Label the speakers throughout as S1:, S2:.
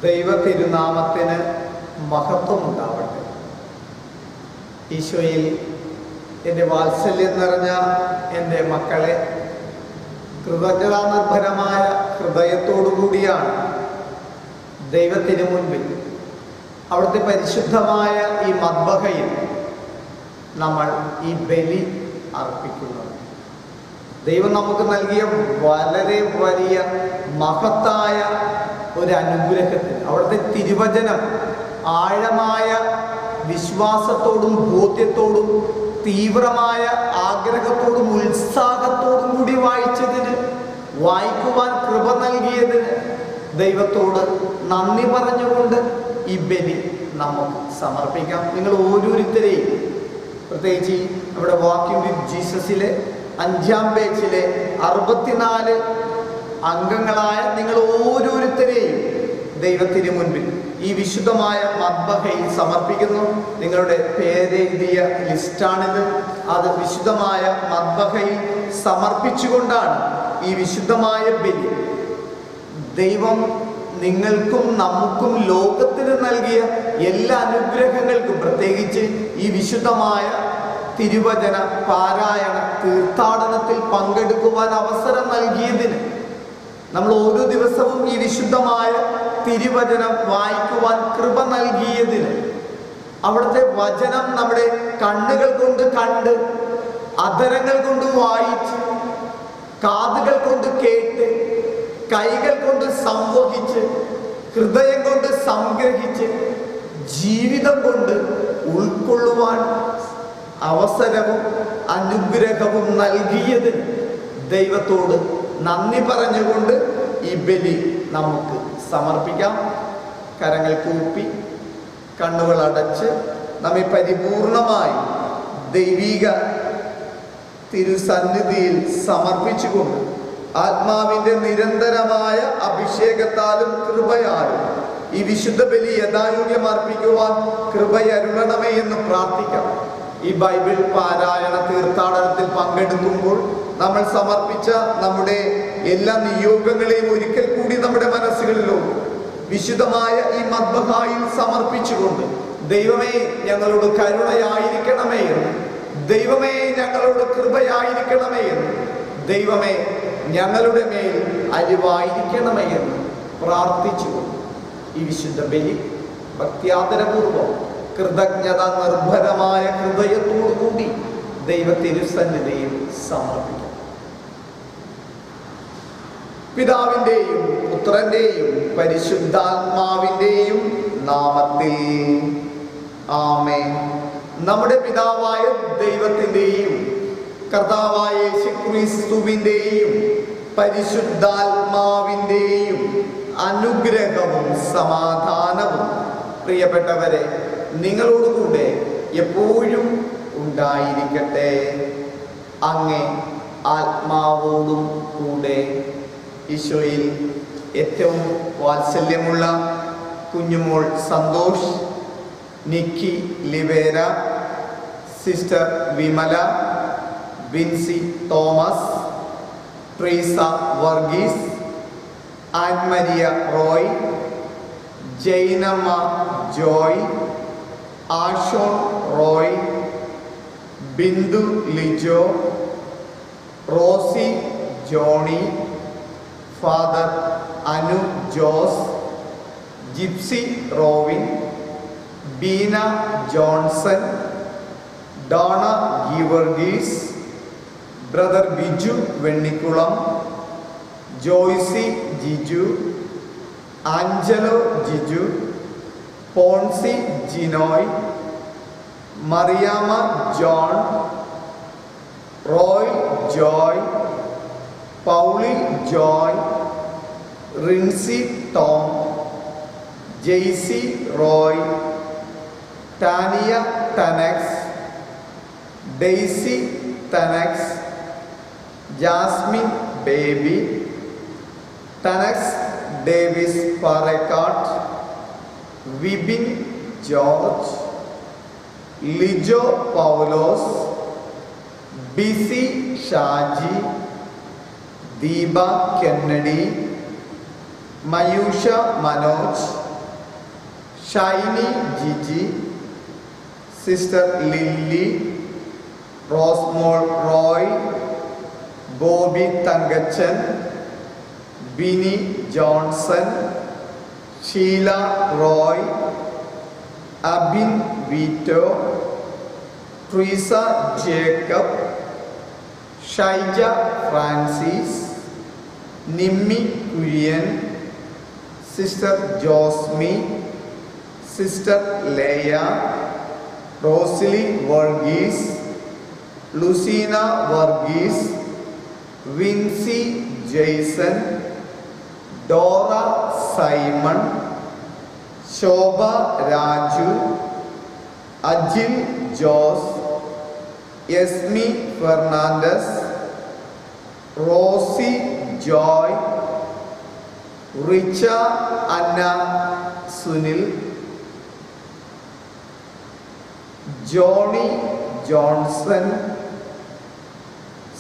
S1: ദൈവ തിരുനാമത്തിന് മഹത്വമുണ്ടാവട്ടെ. ഈശോയിൽ എൻ്റെ വാത്സല്യം നിറഞ്ഞ എൻ്റെ മക്കളെ, കൃതജ്ഞതാനിർഭരമായ ഹൃദയത്തോടു കൂടിയാണ് ദൈവത്തിന് മുൻപിൽ അവിടുത്തെ പരിശുദ്ധമായ ഈ മദ്ബഹയിൽ നമ്മൾ ഈ ബലി അർപ്പിക്കുന്നത്. ദൈവം നമുക്ക് നൽകിയ വളരെ വലിയ മഹത്തായ ഒരു അനുഗ്രഹത്തിന്, അവിടുത്തെ തിരുവചനം ആഴമായ വിശ്വാസത്തോടും ബോധ്യത്തോടും തീവ്രമായ ആഗ്രഹത്തോടും ഉത്സാഹത്തോടും കൂടി വായിക്കുവാൻ കൃപ നൽകിയതിന് ദൈവത്തോട് നന്ദി പറഞ്ഞുകൊണ്ട് ഈ ബലി നമുക്ക് സമർപ്പിക്കാം. നിങ്ങൾ ഓരോരുത്തരെയും, പ്രത്യേകിച്ച് നമ്മുടെ വാക്കിംഗ് വിത്ത് ജീസസിലെ 5-ാം പേജിലെ 64 അംഗങ്ങളായ നിങ്ങൾ ഓരോരുത്തരെയും ദൈവത്തിന് മുൻപിൽ ഈ വിശുദ്ധമായ മദ്ബഹയിൽ സമർപ്പിക്കുന്നു. നിങ്ങളുടെ പേരെഴുതിയ ലിസ്റ്റാണിത്. അത് വിശുദ്ധമായ മദ്ബഹയിൽ സമർപ്പിച്ചുകൊണ്ടാണ് ഈ വിശുദ്ധമായ ബലി ദൈവം നിങ്ങൾക്കും നമുക്കും ലോകത്തിന് നൽകിയ എല്ലാ അനുഗ്രഹങ്ങൾക്കും, പ്രത്യേകിച്ച് ഈ വിശുദ്ധമായ തിരുവചന പാരായണ തീർത്ഥാടനത്തിൽ പങ്കെടുക്കുവാൻ അവസരം നൽകിയതിന്, നമ്മൾ ഓരോ ദിവസവും ഈ വിശുദ്ധമായ തിരുവചനം വായിക്കുവാൻ കൃപ നൽകിയതിന്, അവിടുത്തെ വചനം നമ്മുടെ കണ്ണുകൾ കൊണ്ട് കണ്ട്, അധരങ്ങൾ കൊണ്ട് വായിച്ച്, കാതുകൾ കൊണ്ട് കേട്ട്, കൈകൾ കൊണ്ട് സംവഹിച്ച്, ഹൃദയം കൊണ്ട് സംഗ്രഹിച്ച്, ജീവിതം കൊണ്ട് ഉൾക്കൊള്ളുവാൻ അവസരവും അനുഗ്രഹവും നൽകിയതിന് ദൈവത്തോട് നന്ദി പറഞ്ഞുകൊണ്ട് ഈ ബലി നമുക്ക് സമർപ്പിക്കാം. കരങ്ങൾ കൂപ്പി കണ്ണുകൾ അടച്ച് നമ്മെ പരിപൂർണമായി ദൈവിക തിരുസന്നിധിയിൽ സമർപ്പിച്ചുകൊണ്ട് ആത്മാവിൻ്റെ നിരന്തരമായ അഭിഷേകത്താലും കൃപയാലും ഈ വിശുദ്ധ ബലി യഥായോഗ്യം അർപ്പിക്കുവാൻ കൃപയരുളണമേ എന്ന് പ്രാർത്ഥിക്കാം. ഈ ബൈബിൾ പാരായണ തീർത്ഥാടനത്തിൽ പങ്കെടുക്കുമ്പോൾ നമ്മൾ സമർപ്പിച്ച നമ്മുടെ എല്ലാ നിയോഗങ്ങളെയും ഒരിക്കൽ കൂടി നമ്മുടെ മനസ്സുകളിലോ വിശുദ്ധമായ ഈ മദ്ബഹായിൽ സമർപ്പിച്ചുകൊണ്ട്, ദൈവമേ ഞങ്ങളോട് കരുണയായിരിക്കണമേ എന്ന്, ദൈവമേ ഞങ്ങളോട് കൃപയായിരിക്കണമേ എന്ന്, ദൈവമേ ഞങ്ങളുടെ മേൽ അലിവായിരിക്കണമേ എന്ന് പ്രാർത്ഥിച്ചുകൊണ്ട് ഈ വിശുദ്ധ ബലി ഭക്ത്യാദരപൂർവം കൃതജ്ഞത നിർഭരമായ ഹൃദയത്തോടു കൂടി ദൈവ തിരുസന്നിധിയിൽ സമർപ്പിക്കും. പിതാവിൻ്റെയും പുത്രൻ്റെയും പരിശുദ്ധാത്മാവിൻ്റെയും നാമത്തിൽ ആമേൻ. നമ്മുടെ പിതാവായ ദൈവത്തിൻ്റെയും കർത്താവായ യേശുക്രിസ്തുവിൻ്റെയും പരിശുദ്ധാത്മാവിൻ്റെയും അനുഗ്രഹവും സമാധാനവും പ്രിയപ്പെട്ടവരെ നിങ്ങളോടുകൂടെ എപ്പോഴും ഉണ്ടായിരിക്കട്ടെ. അങ്ങേ ആത്മാവോടും കൂടെ. ഈശോയിൽ ഏറ്റവും വാത്സല്യമുള്ള Kunjumol Santhosh, Nikki Livera, sister Vimala, Vincy Thomas, Treesa Varghese, Annmaria Roy, Jainamma Joy, Ashon Roy, Bindu Lijo, Rosy Johnny, father Anu Jose, Gypsy Rovin, Beena Johnson, Dona Geevarghese, brother Biju Vennikkulam, Joicy Jiju, Angelo Jiju, Poncy Jinoy, Mariyamma John, Roy Joy, Pauly Joy, Rincy Tom, Jaicy Roy, Tania Tanax, Daisy Tanax, Jasmine Baby, Tanax Davis Parekkattu, Vipin George, Lijo Paulose, Bisy Shaji, Deepa Kennedy, Mayusha Manoj, Shiny Jiji, sister Lily, Rosemol Roy, Bobby Thankachan, Bini Johnson, Sheela Roy, Abin Vito, Treesa Jacob, Shaija Francis, Nimmi Kurian, sister Josmi, sister Leya, Rosily Varghese, Lucina Varghese, Vincy Jaison, Dora Simon, Shobha Raju, Ajil Jose, Yasmi Fernandez, Rosy Joy, Richa Anna Sunil, Johnny Johnson,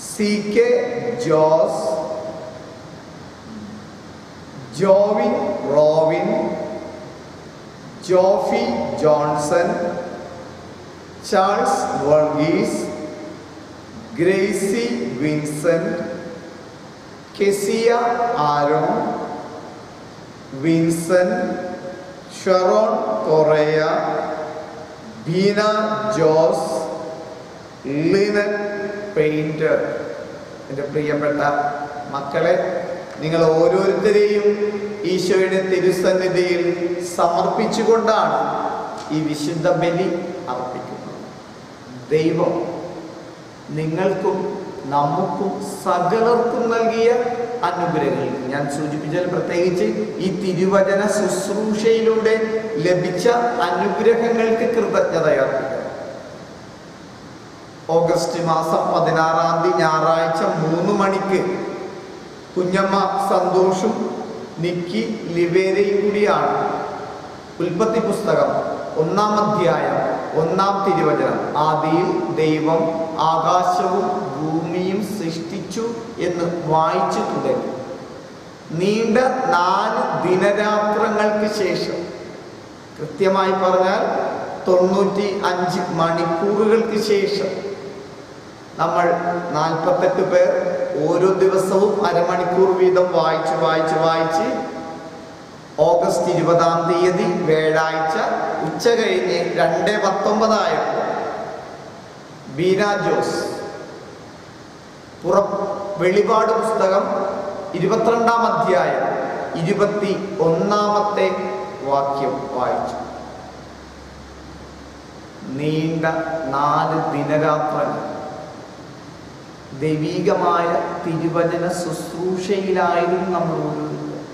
S1: C K Jose, Jovin Rovin, Jofy Johnson, Charles Varghese, Gracy Vincent, Kezia Aaron, Vincent, Sharon Correya, Beena Jose, Linen Painter. എൻ്റെ പ്രിയപ്പെട്ട മക്കളെ, നിങ്ങൾ ഓരോരുത്തരെയും ഈശോയുടെ തിരുസന്നിധിയിൽ സമർപ്പിച്ചുകൊണ്ടാണ് ഈ വിശുദ്ധ ബലി അർപ്പിക്കുന്നത്. ദൈവം നിങ്ങൾക്കും നമുക്കും സകലർക്കും നൽകിയ അനുഗ്രഹങ്ങൾ ഞാൻ സൂചിപ്പിച്ചാൽ, പ്രത്യേകിച്ച് ഈ തിരുവചന ശുശ്രൂഷയിലൂടെ ലഭിച്ച അനുഗ്രഹങ്ങൾക്ക് കൃതജ്ഞതയർപ്പിക്കണം. ഓഗസ്റ്റ് മാസം 16-ാം തീയതി ഞായറാഴ്ച 3 മണിക്ക് കുഞ്ഞമ്മ സന്തോഷും നിക്കി ലിവേരയും കൂടിയാണ് ഉൽപ്പത്തി പുസ്തകം 1-ാം അധ്യായം 1-ാം തിരുവചനം, ആദിയിൽ ദൈവം ആകാശവും ഭൂമിയും സൃഷ്ടിച്ചു എന്ന് വായിച്ചു തുടങ്ങി. നീണ്ട 4 ദിനരാത്രങ്ങൾക്ക് ശേഷം, കൃത്യമായി പറഞ്ഞാൽ 95 മണിക്കൂറുകൾക്ക് ശേഷം, നമ്മൾ 48 പേർ ഓരോ ദിവസവും അരമണിക്കൂർ വീതം വായിച്ച് ഓഗസ്റ്റ് 20-ാം തീയതി വ്യാഴാഴ്ച ഉച്ച കഴിഞ്ഞ് 2:19 ആയപ്പോൾ ബീന ജോസ് വെളിപാട് പുസ്തകം 22-ാം അധ്യായം 21-ാമത്തെ വാക്യം വായിച്ചു. നീണ്ട 4 ദിനരാത്രങ്ങൾ ദൈവീകമായ തിരുവചന ശുശ്രൂഷയിലായിരുന്നു നമ്മൾ ഓരോരുത്തരും.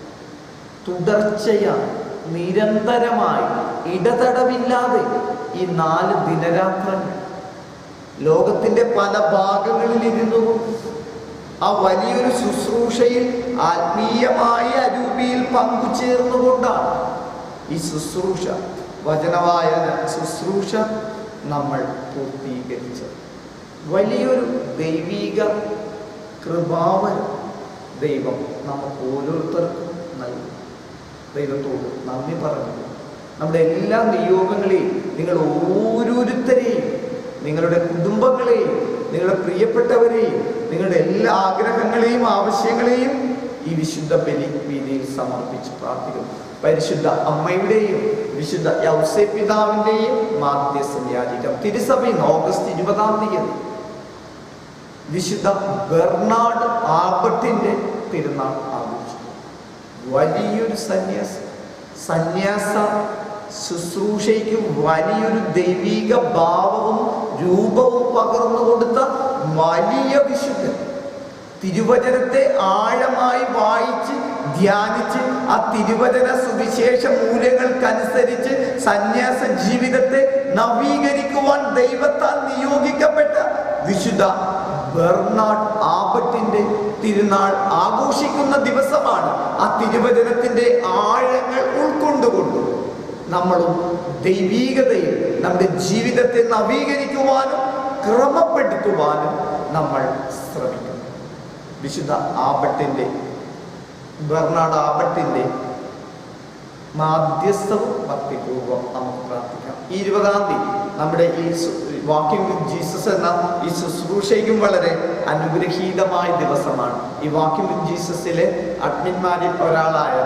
S1: തുടർച്ചയായി നിരന്തരമായി ഇടതടവില്ലാതെ ഈ 4 ദിനരാത്രങ്ങൾ ലോകത്തിൻ്റെ പല ഭാഗങ്ങളിൽ ഇരുന്നു ആ വലിയൊരു ശുശ്രൂഷയിൽ ആത്മീയമായ അരൂപിയിൽ പങ്കുചേർന്നുകൊണ്ടാണ് ഈ ശുശ്രൂഷ, വചനവായന ശുശ്രൂഷ നമ്മൾ പൂർത്തീകരിച്ചത്. വലിയൊരു ദൈവീക കൃപാവരം ദൈവം നമുക്ക് ഓരോരുത്തർക്കും നൽകും. ദൈവത്തോട് നന്ദി പറഞ്ഞു. നമ്മുടെ എല്ലാ നിയോഗങ്ങളെയും, നിങ്ങൾ ഓരോരുത്തരെയും, നിങ്ങളുടെ കുടുംബങ്ങളെയും, നിങ്ങളുടെ പ്രിയപ്പെട്ടവരെയും, നിങ്ങളുടെ എല്ലാ ആഗ്രഹങ്ങളെയും ആവശ്യങ്ങളെയും ഈ വിശുദ്ധ ബലി വീതിയിൽ സമർപ്പിച്ച് പ്രാർത്ഥിക്കുന്നു. പരിശുദ്ധ അമ്മയുടെയും വിശുദ്ധ യൗസേപ്പിതാവിൻ്റെയും മാധ്യസ്ഥം യാചിക്കാം. തിരുസഭയിൽ ഓഗസ്റ്റ് 20-ാം തീയതി വിശുദ്ധ ബെർണാഡ് ആൽബർട്ടിൻ്റെ തിരുനാൾ ആഘോഷിക്കും. വലിയൊരു സന്യാസ ശുശ്രൂഷയ്ക്ക് വലിയൊരു ദൈവിക ഭാവവും രൂപവും പകർന്നു കൊടുത്ത വലിയ വിശുദ്ധൻ. തിരുവചനത്തെ ആഴമായി വായിച്ച് ധ്യാനിച്ച് ആ തിരുവചന സുവിശേഷ മൂല്യങ്ങൾക്കനുസരിച്ച് സന്യാസ ജീവിതത്തെ നവീകരിക്കുവാൻ ദൈവത്താൽ നിയോഗിക്കപ്പെട്ട വിശുദ്ധ ബെർണാഡ് ആൽബർട്ടിന്റെ തിരുനാൾ ആഘോഷിക്കുന്ന ദിവസമാണ്. ആ തിരുവചനത്തിന്റെ ആഴങ്ങൾ ഉൾക്കൊണ്ടുകൊണ്ട് നമ്മളും ദൈവീകതയിൽ നമ്മുടെ ജീവിതത്തെ നവീകരിക്കുവാനും ക്രമപ്പെടുത്തുവാനും നമ്മൾ ശ്രമിക്കണം. വിശുദ്ധ ബെർണാഡ് ആൽബർട്ടിന്റെ മാധ്യസ്ഥവും ഭക്തിപൂർവ്വം നമുക്ക് പ്രാർത്ഥിക്കാം. ഈ 20-ാം തീയതി നമ്മുടെ ഈ വാക്കിംഗ് വിത്ത് ജീസസ് എന്ന ഈ ശുശ്രൂഷയ്ക്കും വളരെ അനുഗ്രഹീതമായ ദിവസമാണ്. ഈ വാക്കിംഗ് വിത്ത് ജീസസിലെ അഡ്മിന്മാരിൽ ഒരാളായ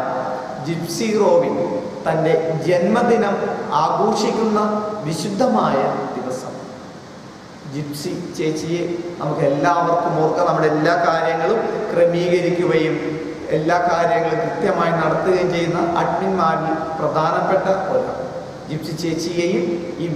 S1: ജിപ്സി റോബിൻ തൻ്റെ ജന്മദിനം ആഘോഷിക്കുന്ന വിശുദ്ധമായ ദിവസം. ജിപ്സി ചേച്ചിയെ നമുക്ക് എല്ലാവർക്കും ഓർക്കാം. നമ്മുടെ എല്ലാ കാര്യങ്ങളും ക്രമീകരിക്കുകയും എല്ലാ കാര്യങ്ങളും കൃത്യമായി നടത്തുകയും ചെയ്യുന്ന അഡ്മിന്മാരിൽ പ്രധാനപ്പെട്ട ഒരാൾ. ജിപ്സി ചേച്ചിയെയും ഈ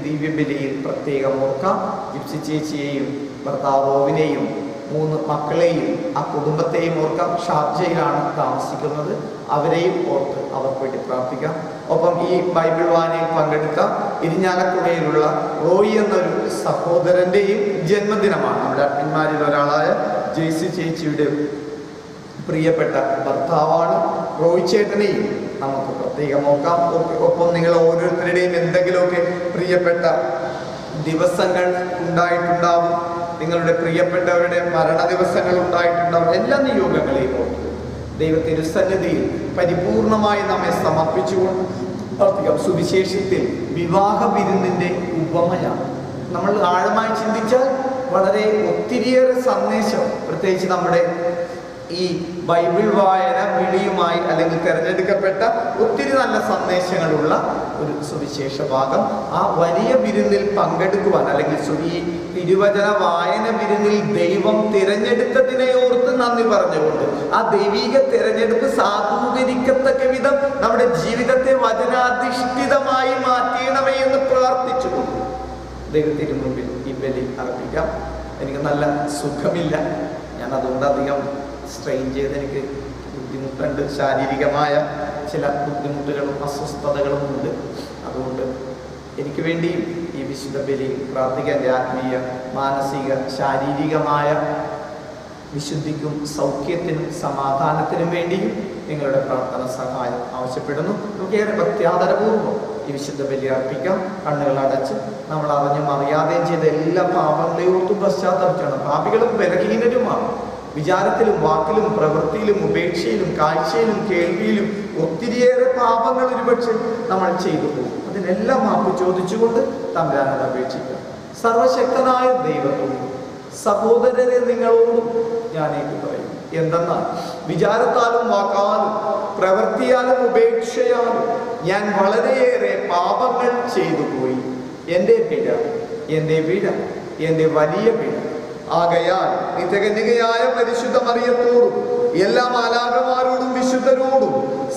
S1: ദിവ്യബലിയിൽ പ്രത്യേകം ഓർക്കാം. ജിപ്സി ചേച്ചിയെയും ഭർത്താവ് റോബിനെയും 3 മക്കളെയും ആ കുടുംബത്തെയും ഓർക്കാം. ഷാർജയിലാണ് താമസിക്കുന്നത്. അവരെയും ഓർത്ത് അവർക്ക് വേണ്ടി പ്രാർത്ഥിക്കാം. ഒപ്പം ഈ ബൈബിൾ വായനയിൽ പങ്കെടുത്ത ഇരിഞ്ഞാലക്കുടയിലുള്ള റോയി എന്നൊരു സഹോദരൻ്റെയും ജന്മദിനമാണ്. നമ്മുടെ അഡ്മിന്മാരിൽ ഒരാളായ ജെയ്സി ചേച്ചിയുടെ പ്രിയപ്പെട്ട ഭർത്താവാണ്. റോയി ചേട്ടനെയും നമുക്ക് പ്രത്യേകം നോക്കാം. ഒപ്പം നിങ്ങൾ ഓരോരുത്തരുടെയും എന്തെങ്കിലുമൊക്കെ പ്രിയപ്പെട്ട ദിവസങ്ങൾ ഉണ്ടായിട്ടുണ്ടാവും. നിങ്ങളുടെ പ്രിയപ്പെട്ടവരുടെ മരണ ദിവസങ്ങൾ ഉണ്ടായിട്ടുണ്ടാവും. എല്ലാ നിയോഗങ്ങളെയും ഓർത്ത് ദൈവത്തിരുസന്നിധിയിൽ പരിപൂർണമായി നമ്മെ സമർപ്പിച്ചുകൊണ്ട് പ്രാർത്ഥിക്കാം. സുവിശേഷത്തിൽ വിവാഹ വിരുന്നിൻ്റെ ഉപമയാണ്. നമ്മൾ ആഴമായി ചിന്തിച്ചാൽ വളരെ ഒത്തിരിയേറെ സന്ദേശം, പ്രത്യേകിച്ച് നമ്മുടെ ഈ ബൈബിൾ വായന വിളിയുമായി അല്ലെങ്കിൽ തിരഞ്ഞെടുക്കപ്പെട്ട ഒത്തിരി നല്ല സന്ദേശങ്ങളുള്ള ഒരു സുവിശേഷ ഭാഗം. ആ വലിയ വിരുന്നിൽ പങ്കെടുക്കുവാൻ അല്ലെങ്കിൽ ഈ തിരുവചന വായന വിരുന്നിൽ ദൈവം തിരഞ്ഞെടുത്തതിനെ ഓർത്ത് നന്ദി പറഞ്ഞുകൊണ്ട് ആ ദൈവിക തിരഞ്ഞെടുപ്പ് സാധൂകരിക്കത്തക്ക വിധം നമ്മുടെ ജീവിതത്തെ വചനാധിഷ്ഠിതമായി മാറ്റണമേ എന്ന് പ്രാർത്ഥിച്ചുകൊണ്ട് ദൈവത്തിന് മുമ്പിൽ ഈ ബലി അർപ്പിക്കാം. എനിക്ക് നല്ല സുഖമില്ല. ഞാൻ അതുകൊണ്ട് അധികം സ്ട്രെയിൻ ചെയ്ത് എനിക്ക് ബുദ്ധിമുട്ടുണ്ട്. ശാരീരികമായ ചില ബുദ്ധിമുട്ടുകളും അസ്വസ്ഥതകളും ഉണ്ട്. അതുകൊണ്ട് എനിക്ക് വേണ്ടി ഈ വിശുദ്ധ ബലി പ്രാർത്ഥിക്കാൻ ആത്മീയ, മാനസിക, ശാരീരികമായ വിശുദ്ധിക്കും സൗഖ്യത്തിനും സമാധാനത്തിനും വേണ്ടിയും നിങ്ങളുടെ പ്രാർത്ഥന സഹായം ആവശ്യപ്പെടുന്നു. നമുക്കേറെ ഭക്ത്യാദരപൂർവ്വം ഈ വിശുദ്ധ ബലി അർപ്പിക്കാം. കണ്ണുകൾ അടച്ച് നമ്മൾ അറിഞ്ഞും അറിയാതെയും ചെയ്ത എല്ലാ പാപങ്ങളെയും ഓർത്തും പശ്ചാത്തലക്കണം. പാപികളും ബലഹീനരുമാണ്. വിചാരത്തിലും വാക്കിലും പ്രവൃത്തിയിലും ഉപേക്ഷയിലും കാഴ്ചയിലും കേൾവിയിലും ഒത്തിരിയേറെ പാപങ്ങൾ ഒരുപക്ഷെ നമ്മൾ ചെയ്തു പോകും. അതിനെല്ലാം മാപ്പ് ചോദിച്ചുകൊണ്ട് തമ്പുരാനോട് അപേക്ഷിക്കാം. സർവശക്തനായ ദൈവത്തോട് സഹോദരരെ നിങ്ങളോടും ഞാൻ പറയും. എന്തെന്നാൽ വിചാരത്താലും വാക്കാലും പ്രവൃത്തിയാലും ഉപേക്ഷയാലും ഞാൻ വളരെയേറെ പാപങ്ങൾ ചെയ്തു പോയി. എൻ്റെ പിഴ, എൻ്റെ വലിയ പിഴ. ആകയാൽ നിത്യകന്യകയായ പരിശുദ്ധ മറിയത്തോടും എല്ലാ മാലാഖമാരോടും വിശുദ്ധരോടും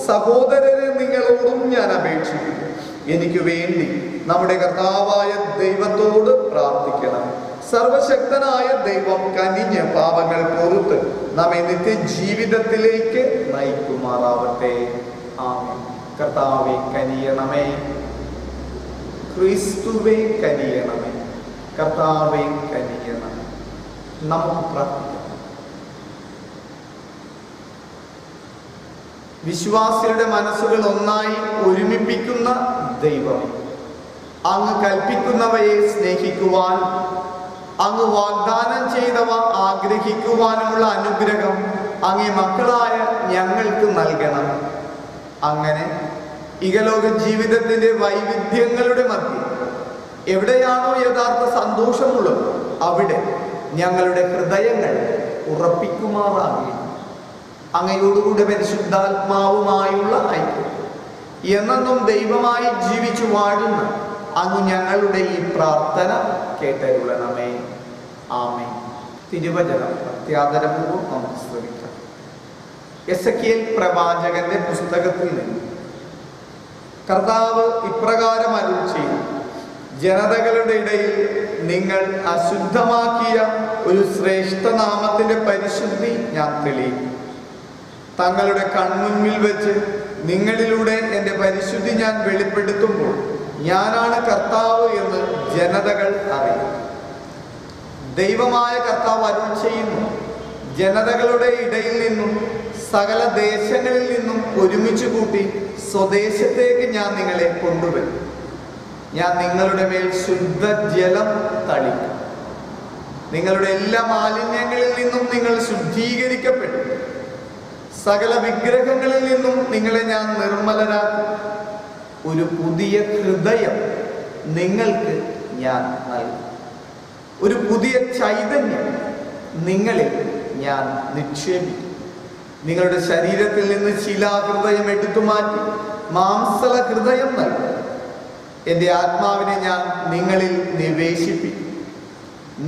S1: സഹോദരരെ നിങ്ങളോടും ഞാൻ അപേക്ഷിക്കുന്നു. എനിക്ക് വേണ്ടി നമ്മുടെ കർത്താവായ ദൈവത്തോട് പ്രാർത്ഥിക്കണം. സർവശക്തനായ ദൈവം കനിഞ്ഞ് പാപങ്ങൾ പൊറുത്ത് നമ്മെ നിത്യജീവിതത്തിലേക്ക് നയിക്കുമാറാവട്ടെ. ആമേൻ. കർത്താവേ കനിയണമേ. ക്രിസ്തുവേ കനിയണമേ. കർത്താവേ കനിയണമേ. നമുക്ക് പ്രാർത്ഥിക്കാം. വിശ്വാസികളുടെ മനസ്സുകൾ ഒന്നായി ഒരുമിപ്പിക്കുന്ന ദൈവമേ, അങ്ങ് കൽപ്പിക്കുന്നവയെ സ്നേഹിക്കുവാൻ, അങ്ങ് വാഗ്ദാനം ചെയ്തവ ആഗ്രഹിക്കുവാനുമുള്ള അനുഗ്രഹം അങ്ങേ മക്കളായ ഞങ്ങൾക്ക് നൽകണം. അങ്ങനെ ഇഹലോക ജീവിതത്തിന്റെ വൈവിധ്യങ്ങളുടെ മധ്യം എവിടെയാണോ യഥാർത്ഥ സന്തോഷമുള്ളത് അവിടെ ഞങ്ങളുടെ ഹൃദയങ്ങൾ ഉറപ്പിക്കുമാറാകണം. അങ്ങയോടുകൂടെ പരിശുദ്ധാത്മാവുമായുള്ള ഐക്യം എന്നും ദൈവമായി ജീവിച്ചു വാഴുന്ന അങ്ങ് ഞങ്ങളുടെ ഈ പ്രാർത്ഥന കേട്ടരുളണമേ. ആമേൻ. തിരുവചനം അത്യാദരപൂർവ്വം നമുക്ക് ശ്രമിക്കാം. എസെക്കിയേൽ പ്രവാചകന്റെ പുസ്തകത്തിൽ നിന്ന് കർത്താവ് ഇപ്രകാരം അരുളി ചെയ്തു: ജനതകളുടെ ഇടയിൽ നിങ്ങൾ അശുദ്ധമാക്കിയ ഒരു ശ്രേഷ്ഠ നാമത്തിന്റെ പരിശുദ്ധി ഞാൻ തെളിയിക്കും. തങ്ങളുടെ കൺമുൻപിൽ വെച്ച് നിങ്ങളിലൂടെ എൻ്റെ പരിശുദ്ധി ഞാൻ വെളിപ്പെടുത്തുമ്പോൾ ഞാനാണ് കർത്താവ് എന്ന് ജനതകൾ അറിയും. ദൈവമായ കർത്താവ് അരുളി ചെയ്യുന്നു: ജനതകളുടെ ഇടയിൽ നിന്നും സകല ദേശങ്ങളിൽ നിന്നും ഒരുമിച്ച് കൂട്ടി സ്വദേശത്തേക്ക് ഞാൻ നിങ്ങളെ കൊണ്ടുവരും. ഞാൻ നിങ്ങളുടെ മേൽ ശുദ്ധജലം തളിക്കും. നിങ്ങളുടെ എല്ലാ മാലിന്യങ്ങളിൽ നിന്നും നിങ്ങൾ ശുദ്ധീകരിക്കപ്പെടും. സകല വിഗ്രഹങ്ങളിൽ നിന്നും നിങ്ങളെ ഞാൻ നിർമ്മലരാക്കും. ഒരു പുതിയ ഹൃദയം നിങ്ങൾക്ക് ഞാൻ നൽകും. ഒരു പുതിയ ചൈതന്യം നിങ്ങളിൽ ഞാൻ നിക്ഷേപിക്കും. നിങ്ങളുടെ ശരീരത്തിൽ നിന്ന് ശിലാഹൃദയം എടുത്തു മാറ്റി മാംസള ഹൃദയം നൽകും. എൻ്റെ ആത്മാവിനെ ഞാൻ നിങ്ങളിൽ നിവേശിപ്പിക്കും.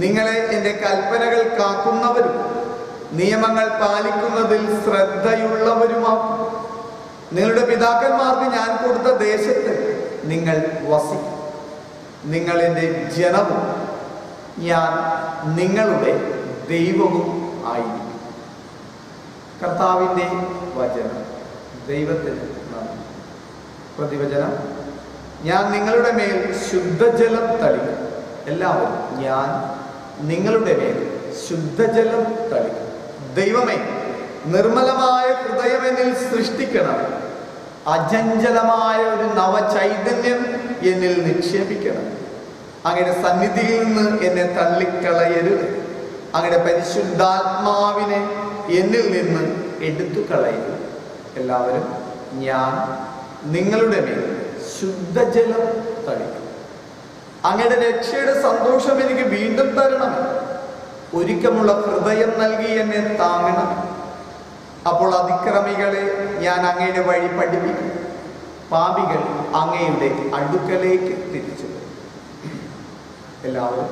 S1: നിങ്ങളെ എൻ്റെ കൽപ്പനകൾ കാക്കുന്നവരും നിയമങ്ങൾ പാലിക്കുന്നതിൽ ശ്രദ്ധയുള്ളവരുമാക്കും. നിങ്ങളുടെ പിതാക്കന്മാർക്ക് ഞാൻ കൊടുത്ത ദേശത്ത് നിങ്ങൾ വസിക്കും. നിങ്ങൾ എൻ്റെ ജനവും ഞാൻ നിങ്ങളുടെ ദൈവവും ആയിരിക്കും. കർത്താവിൻ്റെ വചനം. ദൈവത്തിന് നന്ദി. പ്രതിവചനം. ഞാൻ നിങ്ങളുടെ മേൽ ശുദ്ധജലം തളിക്കും. എല്ലാവരും, ഞാൻ നിങ്ങളുടെ മേൽ ശുദ്ധജലം തളിക്കും. ദൈവമേ, നിർമ്മലമായ ഹൃദയം എന്നിൽ സൃഷ്ടിക്കണം. അചഞ്ചലമായ ഒരു നവചൈതന്യം എന്നിൽ നിക്ഷേപിക്കണം. അങ്ങയുടെ സന്നിധിയിൽ നിന്ന് എന്നെ തള്ളിക്കളയരുത്. അങ്ങയുടെ പരിശുദ്ധാത്മാവിനെ എന്നിൽ നിന്ന് എടുത്തു കളയരുത്. എല്ലാവരും, ഞാൻ നിങ്ങളുടെ മേൽ ശുദ്ധജലം തളിക്കും. അങ്ങയുടെ രക്ഷയുടെ സന്തോഷം എനിക്ക് വീണ്ടും തരണം. ഒരുക്കമുള്ള ഹൃദയം നൽകി എന്നെ താങ്ങണം. അപ്പോൾ അതിക്രമികളെ ഞാൻ അങ്ങയുടെ വഴി പഠിപ്പിക്കും. പാപികൾ അങ്ങയുടെ അടുക്കലേക്ക് തിരിച്ചു. എല്ലാവരും,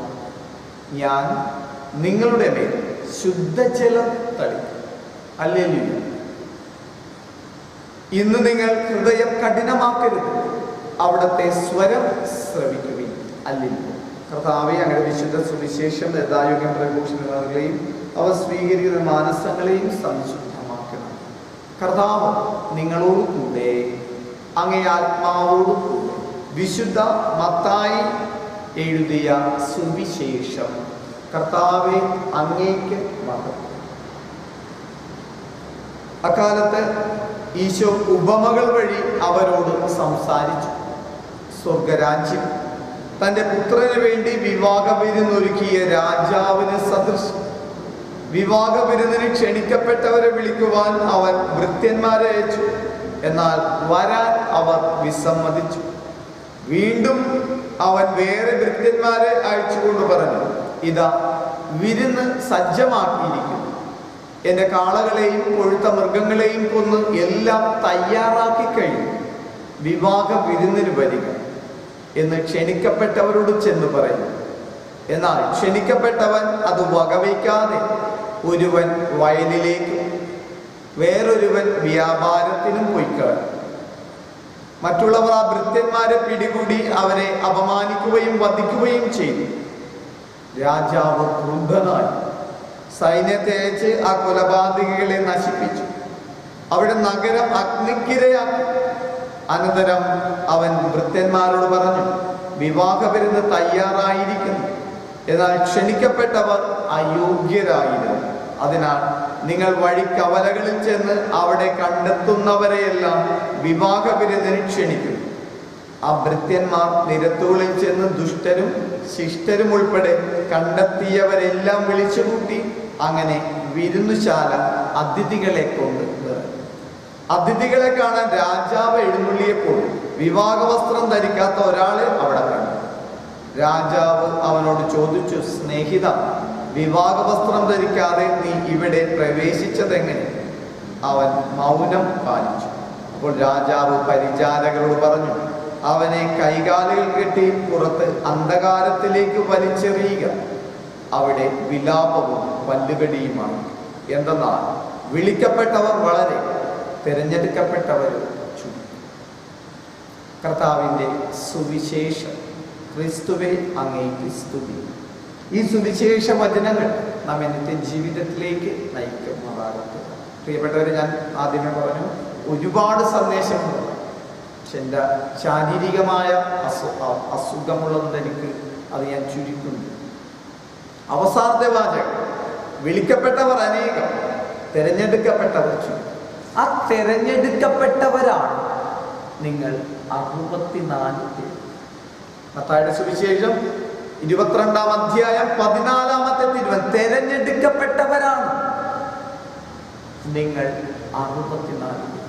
S1: ഞാൻ നിങ്ങളുടെ മേൽ ശുദ്ധജലം തളിക്കും. ഹല്ലേലൂയ. ഇന്ന് നിങ്ങൾ ഹൃദയം കഠിനമാക്കരുത്. അവിടുത്തെ സ്വരം ശ്രവിക്കുകയും. ഹല്ലേലൂയ. കർത്താവേ, അങ്ങയുടെ വിശുദ്ധ സുവിശേഷം യഥായോഗ്യം പ്രഘോഷണങ്ങളെയും അവ സ്വീകരിക്കുന്ന മാനസങ്ങളെയും സംശുദ്ധമാക്കണം. കർത്താവ് നിങ്ങളോട് കൂടെ, അങ്ങേ ആത്മാവോട് കൂടെ. വിശുദ്ധ മത്തായി എഴുതിയ സുവിശേഷം. കർത്താവേ, അങ്ങേക്ക് മഹത്വം. അക്കാലത്ത് ഈശോ ഉപമകൾ വഴി അവരോട് സംസാരിച്ചു. സ്വർഗരാജ്യം തൻ്റെ പുത്രന് വേണ്ടി വിവാഹ വിരുന്നൊരുക്കിയ രാജാവിന് സദൃശം. വിവാഹ വിരുന്നിന് ക്ഷണിക്കപ്പെട്ടവരെ വിളിക്കുവാൻ അവൻ ഭൃത്യന്മാരെ അയച്ചു. എന്നാൽ വരാൻ അവർ വിസമ്മതിച്ചു. വീണ്ടും അവൻ വേറെ ഭൃത്യന്മാരെ അയച്ചുകൊണ്ട് പറഞ്ഞു, ഇതാ വിരുന്ന് സജ്ജമാക്കിയിരിക്കുന്നു. എൻ്റെ കാളകളെയും കൊഴുത്ത മൃഗങ്ങളെയും കൊന്ന് എല്ലാം തയ്യാറാക്കി കഴിഞ്ഞു. വിവാഹ വിരുന്നിന് വരിക എന്ന് ക്ഷണിക്കപ്പെട്ടവരോട് ചെന്ന് പറയും. എന്നാൽ ക്ഷണിക്കപ്പെട്ടവൻ അത് വകവയ്ക്കാതെ ഒരുവൻ വയലിലേക്കും വേറൊരുവൻ വ്യാപാരത്തിനും പോയിക്കളഞ്ഞു. മറ്റുള്ളവർ ആ ഭൃത്യന്മാരെ പിടികൂടി അവരെ അപമാനിക്കുകയും വധിക്കുകയും ചെയ്തു. രാജാവ് ക്രുദ്ധനായി സൈന്യത്തെ അയച്ച് ആ കൊലപാതകികളെ നശിപ്പിച്ചു. അവിടെ നഗരം അഗ്നിക്കിരയാക്കി. അനന്തരം അവൻ ഭൃത്യന്മാരോട് പറഞ്ഞു, വിവാഹ വിരുന്ന് തയ്യാറായിരിക്കുന്നു, എന്നാൽ ക്ഷണിക്കപ്പെട്ടവർ അയോഗ്യരായിരുന്നു. അതിനാൽ നിങ്ങൾ വഴിക്കവലകളിൽ ചെന്ന് അവിടെ കണ്ടെത്തുന്നവരെയെല്ലാം വിവാഹ വിരുന്നിന് ക്ഷണിക്കുന്നു. ആ ഭൃത്യന്മാർ നിരത്തുകളിൽ ചെന്ന് ദുഷ്ടരും ശിഷ്ടരും ഉൾപ്പെടെ കണ്ടെത്തിയവരെല്ലാം വിളിച്ചുകൂട്ടി. അങ്ങനെ വിരുന്നുശാല അതിഥികളെ കൊണ്ട് നിറഞ്ഞു. അതിഥികളെ കാണാൻ രാജാവ് എഴുന്നള്ളിയപ്പോൾ വിവാഹ വസ്ത്രം ധരിക്കാത്ത ഒരാളെ അവിടെ കണ്ടു. രാജാവ് അവനോട് ചോദിച്ചു, സ്നേഹിത, വിവാഹ വസ്ത്രം ധരിക്കാതെ നീ ഇവിടെ പ്രവേശിച്ചതെങ്ങനെ? അവൻ മൗനം പാലിച്ചു. അപ്പോൾ രാജാവ് പരിചാരകരോട് പറഞ്ഞു, അവനെ കൈകാലുകൾ കെട്ടി പുറത്ത് അന്ധകാരത്തിലേക്ക് വലിച്ചെറിയുക. അവിടെ വിലാപവും പല്ലുകടിയുമാണ്. എന്തെന്നാൽ വിളിക്കപ്പെട്ടവർ വളരെ, തിരഞ്ഞെടുക്കപ്പെട്ടവർ ചുരുക്കം. കർത്താവിൻ്റെ സുവിശേഷം. ക്രിസ്തുവേ, അങ്ങേക്ക് സ്തുതി. ഈ സുവിശേഷ വചനങ്ങൾ നാം ഇന്നത്തെ ജീവിതത്തിലേക്ക് നയിക്കുമാറാകട്ടെ. പ്രിയപ്പെട്ടവരെ, ഞാൻ ആദ്യമേ പറഞ്ഞു, ഒരുപാട് സന്ദേശങ്ങളുണ്ട്. പക്ഷെ എൻ്റെ ശാരീരികമായ അസുഖമുള്ളതുകൊണ്ട് എനിക്ക് അത് ഞാൻ ചുരുക്കുന്നു. അവസാനത്തെ വാചകം, വിളിക്കപ്പെട്ടവർ അനേകം, തിരഞ്ഞെടുക്കപ്പെട്ടവർ ചുരുക്കം. ആ തിരഞ്ഞെടുക്കപ്പെട്ടവരാണ് നിങ്ങൾ 64 പേർ. മത്തായിയുടെ സുവിശേഷം 22-ാം അധ്യായം 14-ാമത്തെ തിരുവചനം, തിരഞ്ഞെടുക്കപ്പെട്ടവരാണ് നിങ്ങൾ 64 പേർ.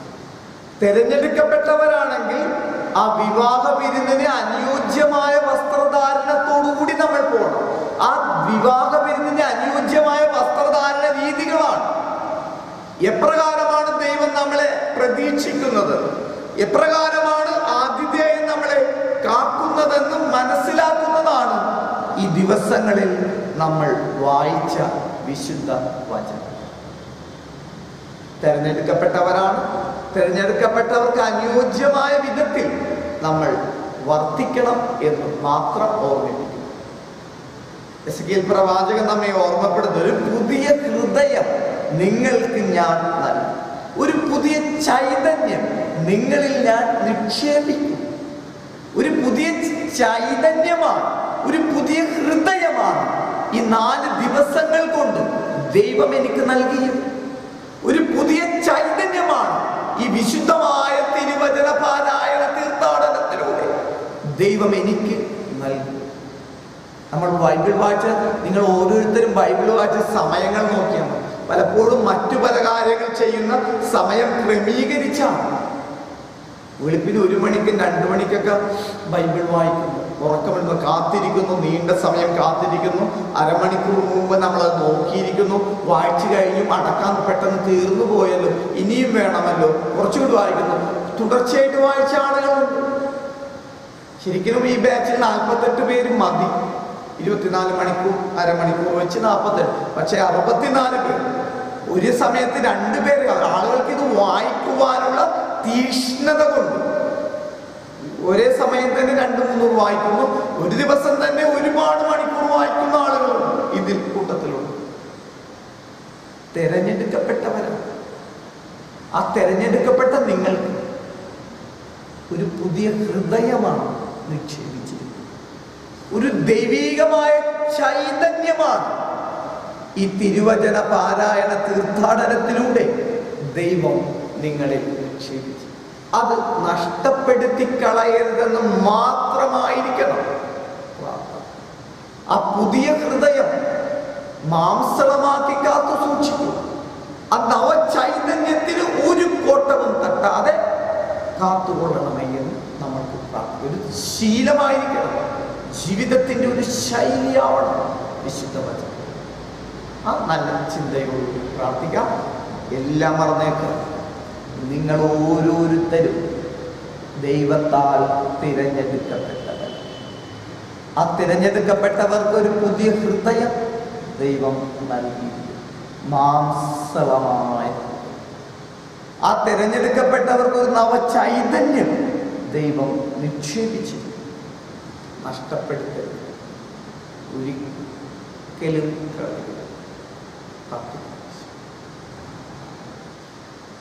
S1: തെരഞ്ഞെടുക്കപ്പെട്ടവരാണെങ്കിൽ ആ വിവാഹ വിരുന്നിന് അനുയോജ്യമായ വസ്ത്രധാരണത്തോടുകൂടി നമ്മൾ പോകണം. ആ വിവാഹ വിരുന്നിന് അനുയോജ്യമായ വസ്ത്രധാരണ രീതികളാണ്. എപ്രകാരമാണ് ദൈവം നമ്മളെ പ്രതീക്ഷിക്കുന്നത്, എപ്രകാരമാണ് ആതിഥേയൻ നമ്മളെ കാക്കുന്നതെന്ന് മനസ്സിലാക്കുന്നതാണ് ഈ ദിവസങ്ങളിൽ നമ്മൾ വായിച്ച വിശുദ്ധ വചനം. തെരഞ്ഞെടുക്കപ്പെട്ടവരാണ്. തെരഞ്ഞെടുക്കപ്പെട്ടവർക്ക് അനുയോജ്യമായ വിധത്തിൽ നമ്മൾ വർത്തിക്കണം എന്ന് മാത്രം ഓർമ്മിപ്പിക്കുന്നു. എസെക്കിയേൽ പ്രവാചകൻ നമ്മെ ഓർമ്മപ്പെടുന്ന ഒരു പുതിയ ഹൃദയം നിങ്ങൾക്ക് ഞാൻ നൽകും, ഒരു പുതിയ ചൈതന്യം നിങ്ങളിൽ ഞാൻ നിക്ഷേപിക്കും. ഒരു പുതിയ ചൈതന്യമാണ്, ഒരു പുതിയ ഹൃദയമാണ് ഈ 4 ദിവസങ്ങൾ കൊണ്ട് ദൈവം എനിക്ക് നൽകിയത്. ഒരു പുതിയ ചൈതന്യമാണ് ഈ വിശുദ്ധമായ തിരുവചന പാരായണ തീർത്ഥാടനത്തിലൂടെ ദൈവം എനിക്ക് നൽകി. നമ്മൾ ബൈബിൾ വായിച്ച, നിങ്ങൾ ഓരോരുത്തരും ബൈബിൾ വായിച്ച സമയങ്ങൾ നോക്കിയാണ്. പലപ്പോഴും മറ്റു പല കാര്യങ്ങൾ ചെയ്യുന്ന സമയം ക്രമീകരിച്ചാണ്. വെളുപ്പിന് 1 മണിക്കും 2 മണിക്കൊക്കെ ബൈബിൾ വായിക്കുന്നു, ഉറക്കമെന്ന് കാത്തിരിക്കുന്നു, നീണ്ട സമയം കാത്തിരിക്കുന്നു, അരമണിക്കൂർ മുമ്പ് നമ്മളത് നോക്കിയിരിക്കുന്നു, വായിച്ചു കഴിഞ്ഞും അടക്കാൻ പെട്ടെന്ന് തീർന്നു പോയല്ലോ, ഇനിയും വേണമല്ലോ, കുറച്ചുകൂടി വായിക്കുന്നു. തുടർച്ചയായിട്ട് വായിച്ച ആളുകളുണ്ട്. ശരിക്കും ഈ ബാച്ചിൽ 48 പേര് മതി. 24 മണിക്കൂർ അരമണിക്കൂർ വെച്ച് 48, പക്ഷെ 64 പേർ. ഒരു സമയത്ത് 2 പേര്. ആളുകൾക്ക് ഇത് വായിക്കുവാനുള്ള തീഷ്ണത കൊണ്ട് ഒരേ സമയം തന്നെ 200-300 വായിക്കുന്നു. ഒരു ദിവസം തന്നെ ഒരുപാട് മണിക്കൂർ വായിക്കുന്ന ആളുകളുണ്ട് ഇതിൽ കൂട്ടത്തിലുണ്ട്. തെരഞ്ഞെടുക്കപ്പെട്ടവരാണ്. ആ തെരഞ്ഞെടുക്കപ്പെട്ട നിങ്ങൾക്ക് ഒരു പുതിയ ഹൃദയമാണ് നിക്ഷേപിച്ചിരിക്കുന്നത്. ഒരു ദൈവീകമായ ചൈതന്യമാണ് ഈ തിരുവചന പാരായണ തീർത്ഥാടനത്തിലൂടെ ദൈവം നിങ്ങളെ നിക്ഷേപിച്ചു. അത് നഷ്ടപ്പെടുത്തി കളയരുതെന്ന് മാത്രമായിരിക്കണം പ്രാർത്ഥന. ആ പുതിയ ഹൃദയം മാംസളമാക്കി കാത്തു സൂക്ഷിക്കും. ആ നവചൈതന്യത്തിന് ഒരു കോട്ടവും തട്ടാതെ കാത്തുകൊള്ളണമേ എന്ന് നമുക്ക് പ്രാർത്ഥിക്കാം. ഒരു ശീലമായിരിക്കണം, ജീവിതത്തിന്റെ ഒരു ശൈലിയാവണം വിശുദ്ധ വചനം. ആ നല്ല ചിന്തയോട് പ്രാർത്ഥിക്കാം. എല്ലാം മറന്നേക്കാം. നിങ്ങൾ ഓരോരുത്തരും ദൈവത്താൽ തിരഞ്ഞെടുക്കപ്പെട്ടവർ. ആ തിരഞ്ഞെടുക്കപ്പെട്ടവർക്ക് ഒരു പുതിയ ഹൃദയം ദൈവം നൽകി, മാംസളമായ. ആ തിരഞ്ഞെടുക്കപ്പെട്ടവർക്ക് ഒരു നവചൈതന്യം ദൈവം നിക്ഷേപിച്ചു. നഷ്ടപ്പെടുത്തരുത്, ഒരിക്കലും കളയരുത്.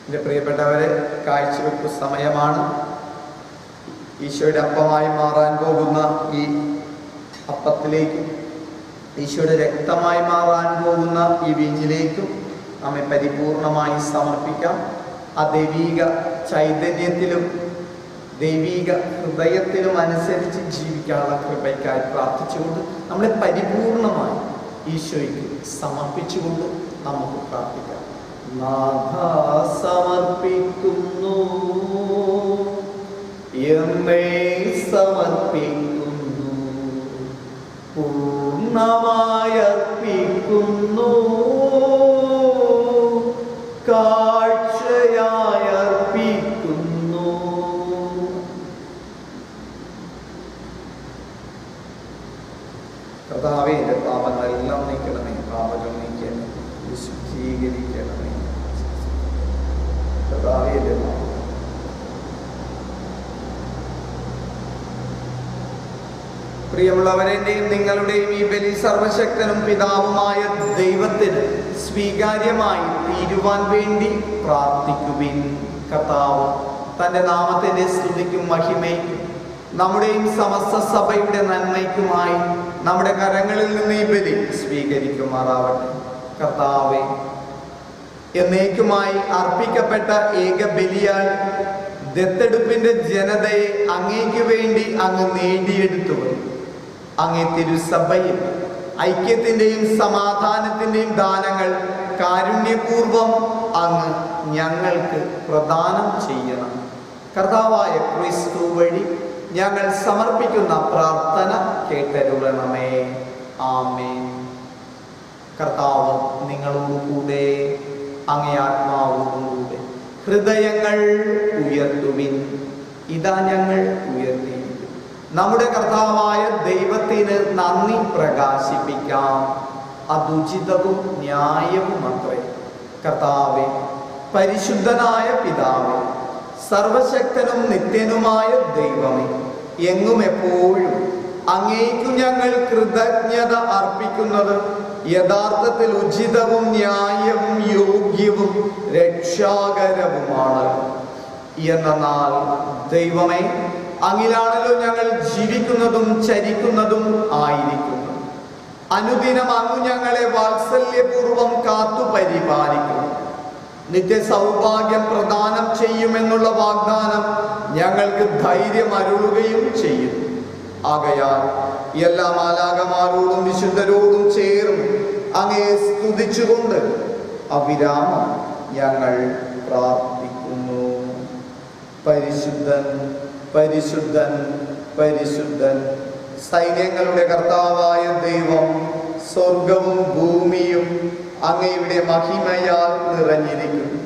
S1: എൻ്റെ പ്രിയപ്പെട്ടവരെ, കാഴ്ചവെപ്പ് സമയമാണ്. ഈശോയുടെ അപ്പമായി മാറാൻ പോകുന്ന ഈ അപ്പത്തിലേക്കും ഈശോയുടെ രക്തമായി മാറാൻ പോകുന്ന ഈ വീഞ്ഞിലേക്കും നമ്മെ പരിപൂർണമായി സമർപ്പിക്കാം. ആ ദൈവീക ചൈതന്യത്തിലും ദൈവീക ഹൃദയത്തിലും അനുസരിച്ച് ജീവിക്കാനുള്ള കൃപയ്ക്കായി പ്രാർത്ഥിച്ചുകൊണ്ട് നമ്മളെ പരിപൂർണമായി ഈശോയ്ക്ക് സമർപ്പിച്ചുകൊണ്ട് നമുക്ക് പ്രാർത്ഥിക്കാം. നാഥാ സമർപ്പിക്കുന്നു, എന്നെ സമർപ്പിക്കുന്നു, പൂർണ്ണമായി അർപ്പിക്കുന്നു, കാഴ്ചയായി അർപ്പിക്കുന്നു. കർത്താവേ, എൻ്റെ പാപങ്ങളെല്ലാം നീക്കണമേ, പാപങ്ങൾ നീക്കണമേ, വിശുദ്ധീകരിക്കണമേ. കർത്താവേ, എൻ്റെ പ്രിയമുള്ളവരെൻ്റെയും നിങ്ങളുടെയും ഈ ബലി സർവശക്തനും പിതാവുമായ ദൈവത്തിന് സ്വീകാര്യമായി തീരുവാൻ വേണ്ടി പ്രാർത്ഥിക്കുവിൻ. കർത്താവ് തൻ്റെ നാമത്തിൻ്റെ സ്തുതിക്കും മഹിമയ്ക്കും നമ്മുടെയും സമസ്ത സഭയുടെ നന്മയ്ക്കുമായി നമ്മുടെ കരങ്ങളിൽ നിന്ന് ഈ ബലി സ്വീകരിക്കുമാറാവട്ടെ. കർത്താവേ, എന്നേക്കുമായി അർപ്പിക്കപ്പെട്ട ഏക ബലിയാൽ ദത്തെടുപ്പിന്റെ ജനതയെ അങ്ങേക്ക് വേണ്ടി അങ്ങ് നേടിയെടുത്തു. അങ്ങേ തിരുസഭയിൽ ഐക്യത്തിൻ്റെയും സമാധാനത്തിൻ്റെയും ദാനങ്ങൾ കാരുണ്യപൂർവം അങ്ങ് ഞങ്ങൾക്ക് പ്രദാനം ചെയ്യണം. കർത്താവായ ക്രിസ്തു വഴി ഞങ്ങൾ സമർപ്പിക്കുന്ന പ്രാർത്ഥന കേട്ടരുളണമേ. ആമേൻ. കർത്താവ് നിങ്ങളോട് കൂടെ, അങ്ങേ ആത്മാവോടുകൂടെ. ഹൃദയങ്ങൾ ഉയർത്തുവിൻ. ഇതാ ഞങ്ങൾ ഉയർത്തിയിരിക്കും. നമ്മുടെ കർത്താവായ ദൈവത്തിന് നന്ദി പ്രകാശിപ്പിക്കാം. അതുചിതവും ന്യായവുമത്രേ. കർത്താവേ, പരിശുദ്ധനായ പിതാവേ, സർവശക്തനും നിത്യനുമായ ദൈവമേ, എങ്ങും എപ്പോഴും അങ്ങേക്കു ഞങ്ങൾ കൃതജ്ഞത അർപ്പിക്കുന്നത് യഥാർത്ഥത്തിൽ ഉചിതവും ന്യായവും യോഗ്യവും രക്ഷാകരവുമാണ്. എന്നാൽ ദൈവമേ, അങ്ങിലാണല്ലോ ഞങ്ങൾ ജീവിക്കുന്നതും ചരിക്കുന്നതും ആയിരിക്കുന്നു. അനുദിനം അങ്ങ് ഞങ്ങളെ വാത്സല്യപൂർവം കാത്തു പരിപാലിക്കുന്നു. നിത്യ സൗഭാഗ്യം പ്രദാനം ചെയ്യുമെന്നുള്ള വാഗ്ദാനം ഞങ്ങൾക്ക് ധൈര്യം അരുളുകയും ചെയ്യും. ആകയാൽ എല്ലാ മാലാഖമാരോടും വിശുദ്ധരോടും ചേർന്ന് അങ്ങയെ സ്തുതിച്ചുകൊണ്ട് അവിരാമം ഞങ്ങൾ പ്രാർത്ഥിക്കുന്നു. പരിശുദ്ധൻ, പരിശുദ്ധൻ, പരിശുദ്ധൻ, സൈന്യങ്ങളുടെ കർത്താവായ ദൈവം, സ്വർഗവും ഭൂമിയും അങ്ങയുടെ മഹിമയാൽ നിറഞ്ഞിരിക്കുന്നു.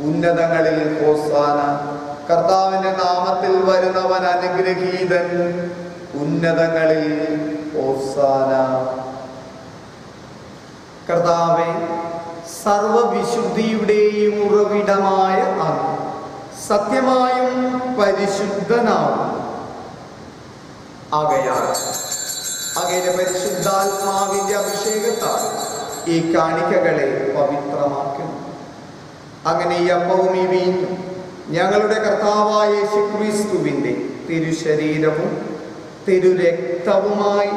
S1: ഉന്നതങ്ങളിൽ ഹോസാന. കർത്താവിന്റെ നാമത്തിൽ വരുന്നവൻ അനുഗ്രഹീതൻ. ഉന്നതങ്ങളിൽ ഹോസാന. കർത്താവേ, സർവവിശുദ്ധിയുടെയും ഉറവിടമായ അങ്ങ് സത്യമായും പരിശുദ്ധനാകും. ആകയാൽ അങ്ങയുടെ പരിശുദ്ധാത്മാവിന്റെ അഭിഷേകത്താൽ ഈ കാണിക്കകളെ പവിത്രമാക്കുന്നു. അങ്ങനെ ഈ അപ്പവും ഈ വീഞ്ഞും ഞങ്ങളുടെ കർത്താവായ യേശുക്രിസ്തുവിന്റെ തിരുശരീരവും തിരുരക്തവുമായി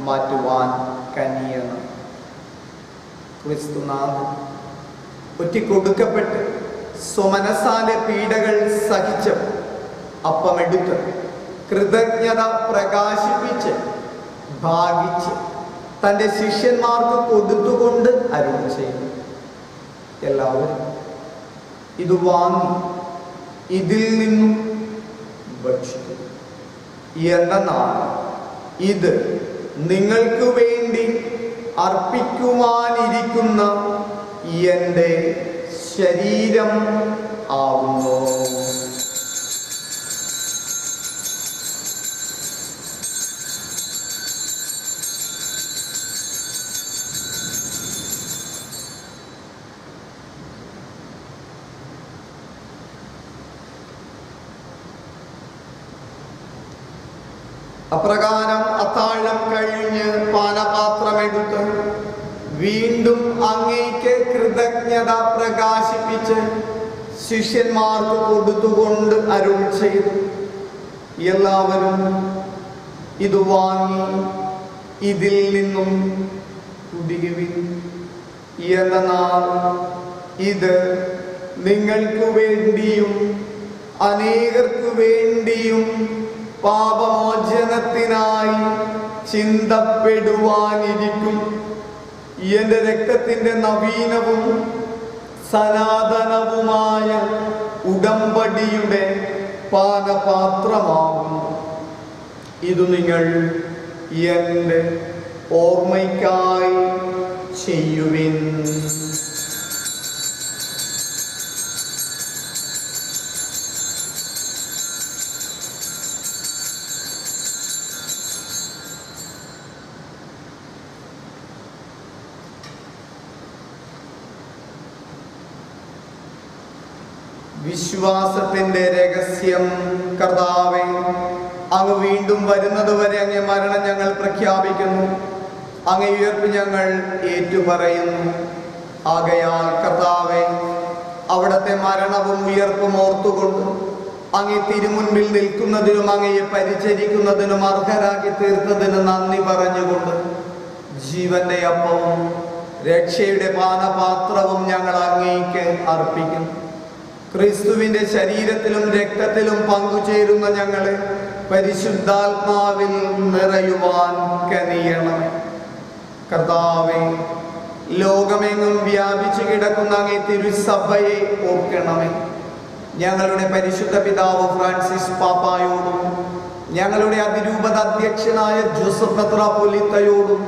S1: മാറ്റുവാൻ കനിയണം. ക്രിസ്തുനാഥൻ ഒറ്റിക്കൊടുക്കപ്പെട്ട് സ്വമനസാലെ പീഡകൾ സഹിച്ച് അപ്പമെടുത്ത് കൃതജ്ഞത പ്രകാശിപ്പിച്ച് ഭാഗിച്ച് തൻ്റെ ശിഷ്യന്മാർക്ക് കൊടുത്തുകൊണ്ട് അരുൾ ചെയ്തു. എല്ലാവരും ഇത് വാങ്ങി ഇതിൽ നിന്നും ഭക്ഷിക്കും. എന്നാൽ ഇത് നിങ്ങൾക്ക് വേണ്ടി അർപ്പിക്കുവാനിരിക്കുന്ന എൻ്റെ ശരീരം ആകുന്നു. അപ്രകാരം അത്താഴം കഴിഞ്ഞ് പാനപാത്രമെടുത്ത് വീണ്ടും അങ്ങേക്ക് കൃതജ്ഞത പ്രകാശിപ്പിച്ച് ശിഷ്യന്മാർക്ക് കൊടുത്തുകൊണ്ട് അരുൾ ചെയ്തു. എല്ലാവരും ഇത് വാങ്ങി ഇതിൽ നിന്നും കുടിക്കുവിൻ. എന്നാൽ ഇത് നിങ്ങൾക്ക് വേണ്ടിയും അനേകർക്കു വേണ്ടിയും പാപമോചനത്തിനായി ചിന്തപ്പെടുവാനിരിക്കും എൻ്റെ രക്തത്തിൻ്റെ നവീനവും സനാതനവുമായ ഉടമ്പടിയുടെ പാനപാത്രമാകും. ഇത് നിങ്ങൾ എൻ്റെ ഓർമ്മയ്ക്കായി ചെയ്യുവിൻ. വിശ്വാസത്തിന്റെ രഹസ്യം. കർത്താവേ, അങ്ങ് വീണ്ടും വരുന്നത് വരെ അങ്ങേ മരണം ഞങ്ങൾ പ്രഖ്യാപിക്കുന്നു, അങ്ങേ ഉയർപ്പ് ഞങ്ങൾ ഏറ്റുപറയുന്നു. ആകയാൽ കർത്താവേ, അവിടുത്തെ മരണവും ഉയർപ്പും ഓർത്തുകൊണ്ട് അങ്ങേ തിരുമുൻപിൽ നിൽക്കുന്നതിനും അങ്ങയെ പരിചരിക്കുന്നതിനും അർഹരാക്കി തീർത്തതിന് നന്ദി പറഞ്ഞുകൊണ്ട് ജീവന്റെ അപ്പവും രക്ഷയുടെ പാനപാത്രവും ഞങ്ങൾ അങ്ങേക്ക് അർപ്പിക്കുന്നു. ക്രിസ്തുവിന്റെ ശരീരത്തിലും രക്തത്തിലും പങ്കുചേരുന്ന ഞങ്ങളെ പരിശുദ്ധാത്മാവിൽ നിറയുവാൻ കനിയണമേ. കർത്താവേ, ലോകമെങ്ങും വ്യാപിച്ചു കിടക്കുന്ന അങ്ങേ തിരുസഭയെ ഓർക്കണമേ. ഞങ്ങളുടെ പരിശുദ്ധ പിതാവ് ഫ്രാൻസിസ് പാപ്പായോടും ഞങ്ങളുടെ അതിരൂപത അധ്യക്ഷനായ ജോസഫ് മെത്രാപ്പൊലീത്തയോടും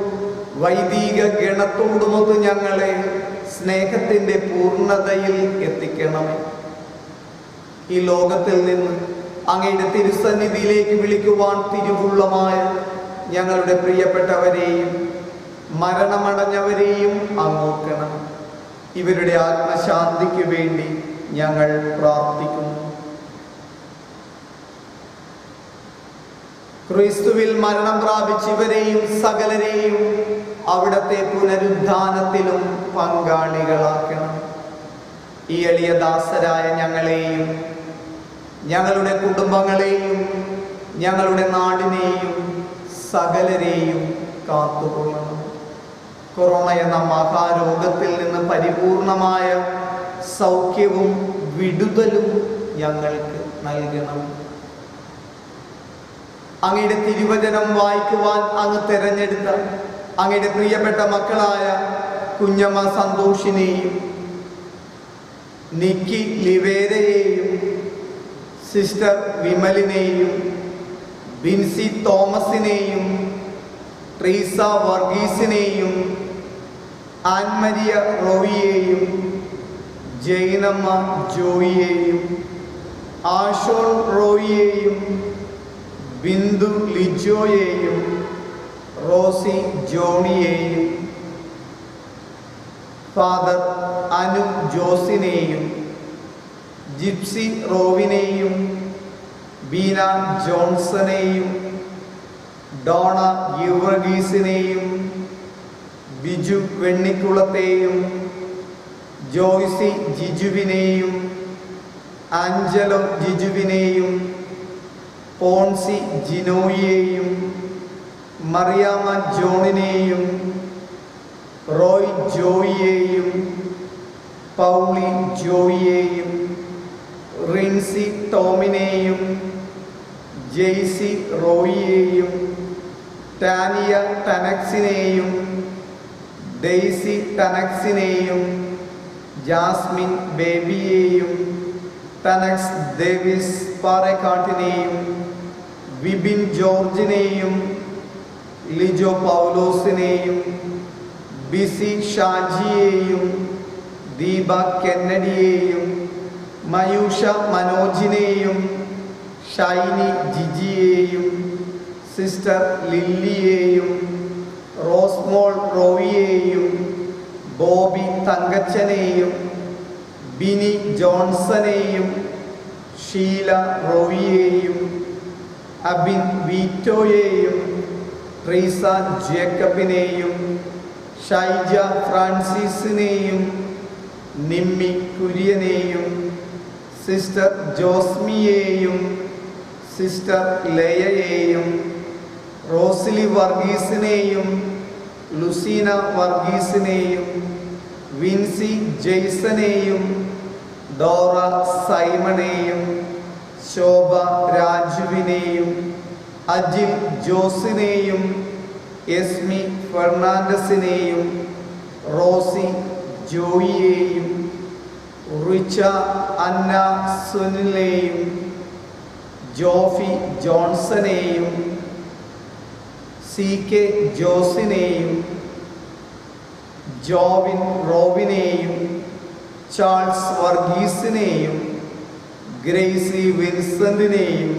S1: വൈദിക ഗണത്തോടുമൊത്ത് ഞങ്ങളെ സ്നേഹത്തിൻ്റെ പൂർണ്ണതയിൽ എത്തിക്കണമേ. ഈ ലോകത്തിൽ നിന്ന് അങ്ങയുടെ തിരുസന്നിധിയിലേക്ക് വിളിക്കുവാൻ തിരുവുള്ളമായ ഞങ്ങളുടെ പ്രിയപ്പെട്ടവരെയും മരണമടഞ്ഞവരെയും അങ്ങോക്കണം. ഇവരുടെ ആത്മശാന്തിക്ക് വേണ്ടി ഞങ്ങൾ പ്രാർത്ഥിക്കുന്നു. ക്രിസ്തുവിൽ മരണം പ്രാപിച്ചവരെയും സകലരെയും അവിടത്തെ പുനരുദ്ധാനത്തിലും പങ്കാളികളാക്കണം. ഈ എളിയ ദാസരായ ഞങ്ങളെയും ഞങ്ങളുടെ കുടുംബങ്ങളെയും ഞങ്ങളുടെ നാടിനെയും സകലരെയും കാത്തുകൊള്ളണം. കൊറോണ എന്ന മഹാരോഗത്തിൽ നിന്ന് പരിപൂർണമായ സൗഖ്യവും വിടുതലും ഞങ്ങൾക്ക് നൽകണം. അങ്ങയുടെ തിരുവചനം വായിക്കുവാൻ അങ്ങ് തെരഞ്ഞെടുത്ത അങ്ങയുടെ പ്രിയപ്പെട്ട മക്കളായ കുഞ്ഞമ്മ സന്തോഷിനെയും നിക്കി ലിവേരയെയും സിസ്റ്റർ വിമലിനെയും ബിൻസി തോമസിനെയും ട്രീസ വർഗീസിനെയും ആൻമരിയ റോയിയെയും ജൈനമ്മ ജോയിയെയും ആഷോൺ റോയിയെയും ബിന്ദു ലിജോയെയും റോസി ജോണിയെയും ഫാദർ അനു ജോസിനെയും ജിപ്സി റോവിനെയും ബീന ജോൺസണെയും ഡോണ യുവർഗീസിനെയും ബിജു വെണ്ണിക്കുളത്തെയും ജോയ്സി ജിജുവിനെയും ആഞ്ചലോ ജിജുവിനെയും പോൺസി ജിനോയിയെയും മറിയാമ്മ ജോണിനെയും റോയ് ജോയിയെയും പൗളി ജോയിയെയും റിൻസി ടോമിനെയും ജെയ്സി റോയിയെയും ടാനിയ ടനക്സിനെയും ഡെയ്സി ടനക്സിനെയും ജാസ്മിൻ ബേബിയെയും ടനക്സ് ഡേവിസ് പാറക്കാട്ടിനെയും വിപിൻ ജോർജിനെയും ലിജോ പൗലോസിനെയും ബിസി ഷാജിയെയും ദീപ കെന്നഡിയെയും മയൂഷ മനോജിനെയും ഷൈനി ജിജിയെയും സിസ്റ്റർ ലില്ലിയെയും റോസ്മോൾ റോയിയെയും ബോബി തങ്കച്ചനെയും ബിനി ജോൺസനെയും ഷീല റോയിയെയും അബിൻ വീറ്റോയെയും ട്രീസ ജേക്കബിനെയും ഷൈജ ഫ്രാൻസിസിനെയും നിമ്മി കുര്യനെയും സിസ്റ്റർ ജോസ്മിയെയും സിസ്റ്റർ ലയയെയും റോസ്ലി വർഗീസിനെയും ലുസീന വർഗീസിനെയും വിൻസി ജെയ്സനെയും ഡോറ സൈമണെയും ശോഭ രാജുവിനെയും അജിൽ ജോസിനെയും എസ്മി ഫെർണാണ്ടസിനെയും റോസി ജോയിയെയും റിച്ച അന്ന സുനിലെയും ജോഫി ജോൺസനെയും സി കെ ജോസിനെയും ജോവിൻ റോവിനെയും ചാൾസ് വർഗീസിനെയും ഗ്രേസി വിൻസെന്റിനെയും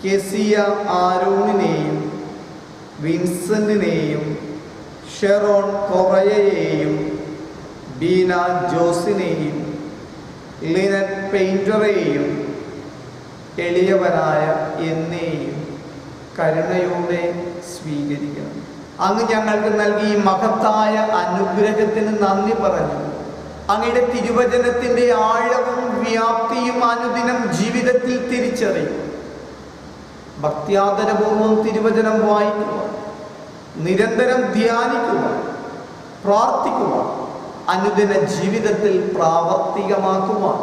S1: കെസിയ ആരോണിനെയും വിൻസെന്റിനെയും ഷെറോൺ കൊറയെയും ബീന ജോസിനെയും ലിനറ്റ് പെയിന്ററെയും എളിയവനായ എന്നെയും കരുണയോടെ സ്വീകരിക്കണം. അങ്ങ് ഞങ്ങൾക്ക് നൽകി മഹത്തായ അനുഗ്രഹത്തിന് നന്ദി പറഞ്ഞു. അങ്ങയുടെ തിരുവചനത്തിൻ്റെ ആഴവും വ്യാപ്തിയും അനുദിനം ജീവിതത്തിൽ തിരിച്ചറിയും. ഭക്ത്യാദരപൂർവം തിരുവചനം വായിക്കുക, നിരന്തരം ധ്യാനിക്കുക, പ്രാർത്ഥിക്കുക, അനുദിന ജീവിതത്തിൽ പ്രാവർത്തികമാക്കുവാൻ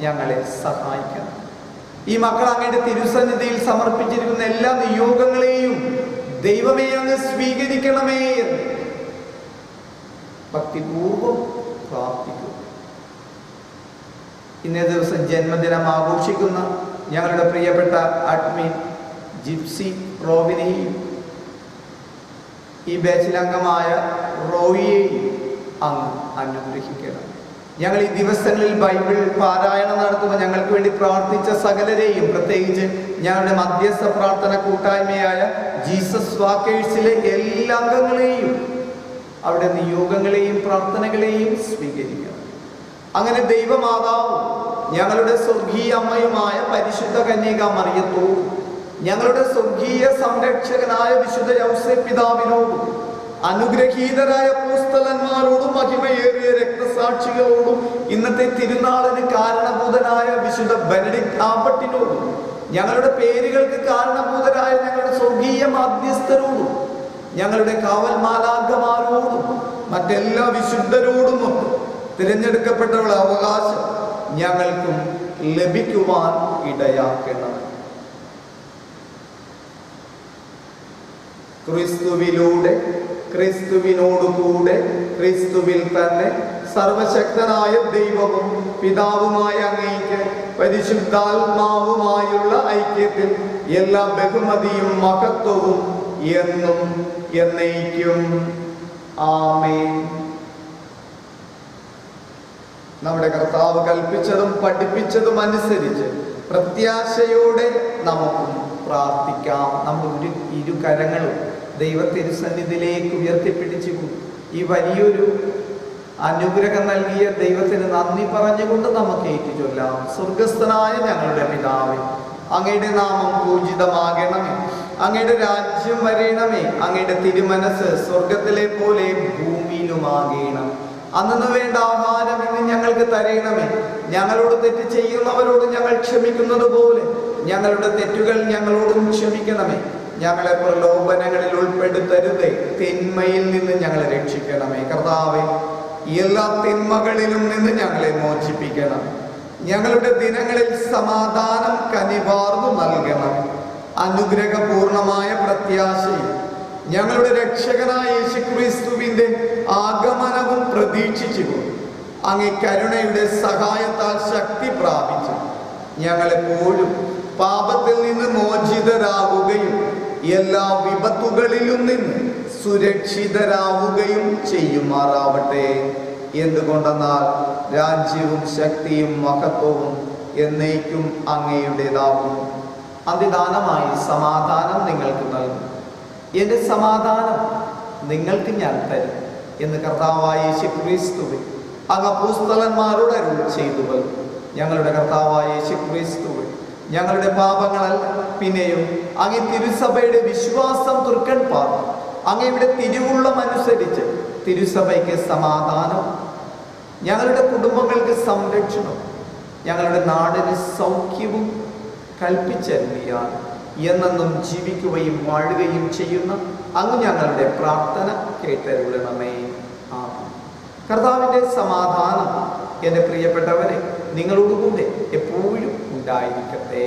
S1: ഞങ്ങളെ സഹായിക്കണം. ഈ മക്കൾ അങ്ങയുടെ തിരുസന്നിധിയിൽ സമർപ്പിച്ചിരിക്കുന്ന എല്ലാ നിയോഗങ്ങളെയും ദൈവമേ അങ്ങ് സ്വീകരിക്കണമേ എന്ന് ഭക്തിപൂർവം പ്രാർത്ഥിക്കുക. ഇന്നേ ദിവസം ജന്മദിനം ആഘോഷിക്കുന്ന ഞങ്ങളുടെ പ്രിയപ്പെട്ട അഡ്മിൻ ജിപ്സി റോവിനെയും ഈ ബാച്ചിലംഗമായ റോയിയെയും അങ്ങ് അനുഗ്രഹിക്കണം. ഞങ്ങൾ ഈ ദിവസങ്ങളിൽ ബൈബിൾ പാരായണം നടത്തുമ്പോൾ ഞങ്ങൾക്ക് വേണ്ടി പ്രാർത്ഥിച്ച സകലരെയും, പ്രത്യേകിച്ച് ഞങ്ങളുടെ മധ്യസ്ഥ പ്രാർത്ഥന കൂട്ടായ്മയായ ജീസസ് വാക്കേഴ്സിലെ എല്ലാ അംഗങ്ങളെയും, അവിടെ നിയോഗങ്ങളെയും പ്രാർത്ഥനകളെയും സ്വീകരിക്കണം. അങ്ങനെ ദൈവമാതാവും ഞങ്ങളുടെ സ്വർഗീയ അമ്മയുമായ പരിശുദ്ധ കന്യക മറിയത്തോടും ഞങ്ങളുടെ സ്വർഗീയ സംരക്ഷകനായ വിശുദ്ധ യൗസേപ്പ് പിതാവിനോടും അനുഗ്രഹീതരായ അപ്പോസ്തലന്മാരോടും മഹിമയേറിയ രക്തസാക്ഷികളോടും ഇന്നത്തെ തിരുനാളിന് കാരണഭൂതനായ വിശുദ്ധ ബെനഡിക്ട് ആബട്ടിനോടും ഞങ്ങളുടെ പേരുകൾക്ക് കാരണഭൂതരായ ഞങ്ങളുടെ സ്വർഗീയ മാധ്യസ്ഥരോടും ഞങ്ങളുടെ കാവൽ മാലാഖമാരോടും മറ്റെല്ലാ വിശുദ്ധരോടും തിരഞ്ഞെടുക്കപ്പെട്ടവരുടെ അവകാശം ഞങ്ങൾക്കും ലഭിക്കുവാൻ ഇടയാക്കണം. ക്രിസ്തുവിലൂടെ, ക്രിസ്തുവിനോടുകൂടെ, ക്രിസ്തുവിൽ തന്നെ സർവശക്തനായ ദൈവവും പിതാവുമായ അങ്ങേയ്ക്ക് പരിശുദ്ധാത്മാവുമായുള്ള ഐക്യത്തിൽ എല്ലാ ബഹുമതിയും മഹത്വവും എന്നും എന്നേക്കും ആമേൻ. നമ്മുടെ കർത്താവ് കൽപ്പിച്ചതും പഠിപ്പിച്ചതും അനുസരിച്ച് പ്രത്യാശയോടെ നമുക്കും പ്രാർത്ഥിക്കാം. നമ്മുടെ ഇരു കരങ്ങളും ദൈവത്തിരുസന്നിധിയിലേക്ക് ഉയർത്തിപ്പിടിച്ചുകൊണ്ട് ഈ വലിയൊരു അനുഗ്രഹം നൽകിയ ദൈവത്തിന് നന്ദി പറഞ്ഞുകൊണ്ട് നമുക്ക് ഏറ്റുചൊല്ലാം. സ്വർഗസ്ഥനായ ഞങ്ങളുടെ പിതാവേ, അങ്ങയുടെ നാമം പൂജിതമാകണമേ, അങ്ങയുടെ രാജ്യം വരേണമേ, അങ്ങയുടെ തിരുമനസ് സ്വർഗത്തിലെ പോലെ ഭൂമിയിലുമാകണം. അന്നു വേണ്ട ആഹാരം ഇന്ന് ഞങ്ങൾക്ക് തരയണമേ. ഞങ്ങളോട് തെറ്റ് ചെയ്യുന്നവരോട് ഞങ്ങൾ ക്ഷമിക്കുന്നത് പോലെ ഞങ്ങളുടെ തെറ്റുകൾ ഞങ്ങളോടും ക്ഷമിക്കണമേ. ഞങ്ങളെ പ്രലോഭനങ്ങളിൽ ഉൾപ്പെടുത്തരുതേ, തിന്മയിൽ നിന്ന് ഞങ്ങളെ രക്ഷിക്കണമേ. കർത്താവേ, എല്ലാ തിന്മകളിലും നിന്ന് ഞങ്ങളെ മോചിപ്പിക്കണം. ഞങ്ങളുടെ ദിനങ്ങളിൽ സമാധാനം കനിവാർന്നു നൽകണം. അനുഗ്രഹപൂർണമായ പ്രത്യാശയും ഞങ്ങളുടെ രക്ഷകനായ യേശുക്രിസ്തുവിന്റെ ആഗമനവും പ്രതീക്ഷിച്ചുകൊണ്ട് അങ്ങേ കരുണയുടെ സഹായത്താൽ ശക്തി പ്രാപിച്ചു ഞങ്ങളെപ്പോഴും പാപത്തിൽ നിന്ന് മോചിതരാവുകയും എല്ലാ വിപത്തുകളിലും നിന്ന് സുരക്ഷിതരാവുകയും ചെയ്യുമാറാവട്ടെ. എന്തുകൊണ്ടെന്നാൽ രാജ്യവും ശക്തിയും മഹത്വവും എന്നേക്കും അങ്ങയുടേതാകും. അതിദാനമായി സമാധാനം നിങ്ങൾക്ക് നൽകും. എൻ്റെ സമാധാനം നിങ്ങൾക്ക് ഞാൻ തരും എന്ന് കർത്താവായ യേശുക്രിസ്തുവേ അങ്ങ് അപ്പോസ്തലന്മാരോട് അരുൾ ചെയ്തു. ഞങ്ങളുടെ കർത്താവായ യേശുക്രിസ്തുവേ, ഞങ്ങളുടെ പാപങ്ങളല്ല, പിന്നെയും അങ്ങേ തിരുസഭയുടെ വിശ്വാസം തുർക്കൻ പാർന്നു അങ്ങയുടെ തിരുവുള്ളം അനുസരിച്ച് തിരുസഭയ്ക്ക് സമാധാനം, ഞങ്ങളുടെ കുടുംബങ്ങൾക്ക് സംരക്ഷണം, ഞങ്ങളുടെ നാടിന് സൗഖ്യവും കൽപ്പിച്ചരുളിയാണ് എന്നെന്നും ജീവിക്കുകയും വാഴുകയും ചെയ്യുന്ന അങ്ങ് ഞങ്ങളുടെ പ്രാർത്ഥന കേട്ടരുളണമേ. ആമേൻ. കർത്താവിൻ്റെ സമാധാനം എൻ്റെ പ്രിയപ്പെട്ടവരെ നിങ്ങളോടുകൂടെ എപ്പോഴും ഉണ്ടായിരിക്കട്ടെ.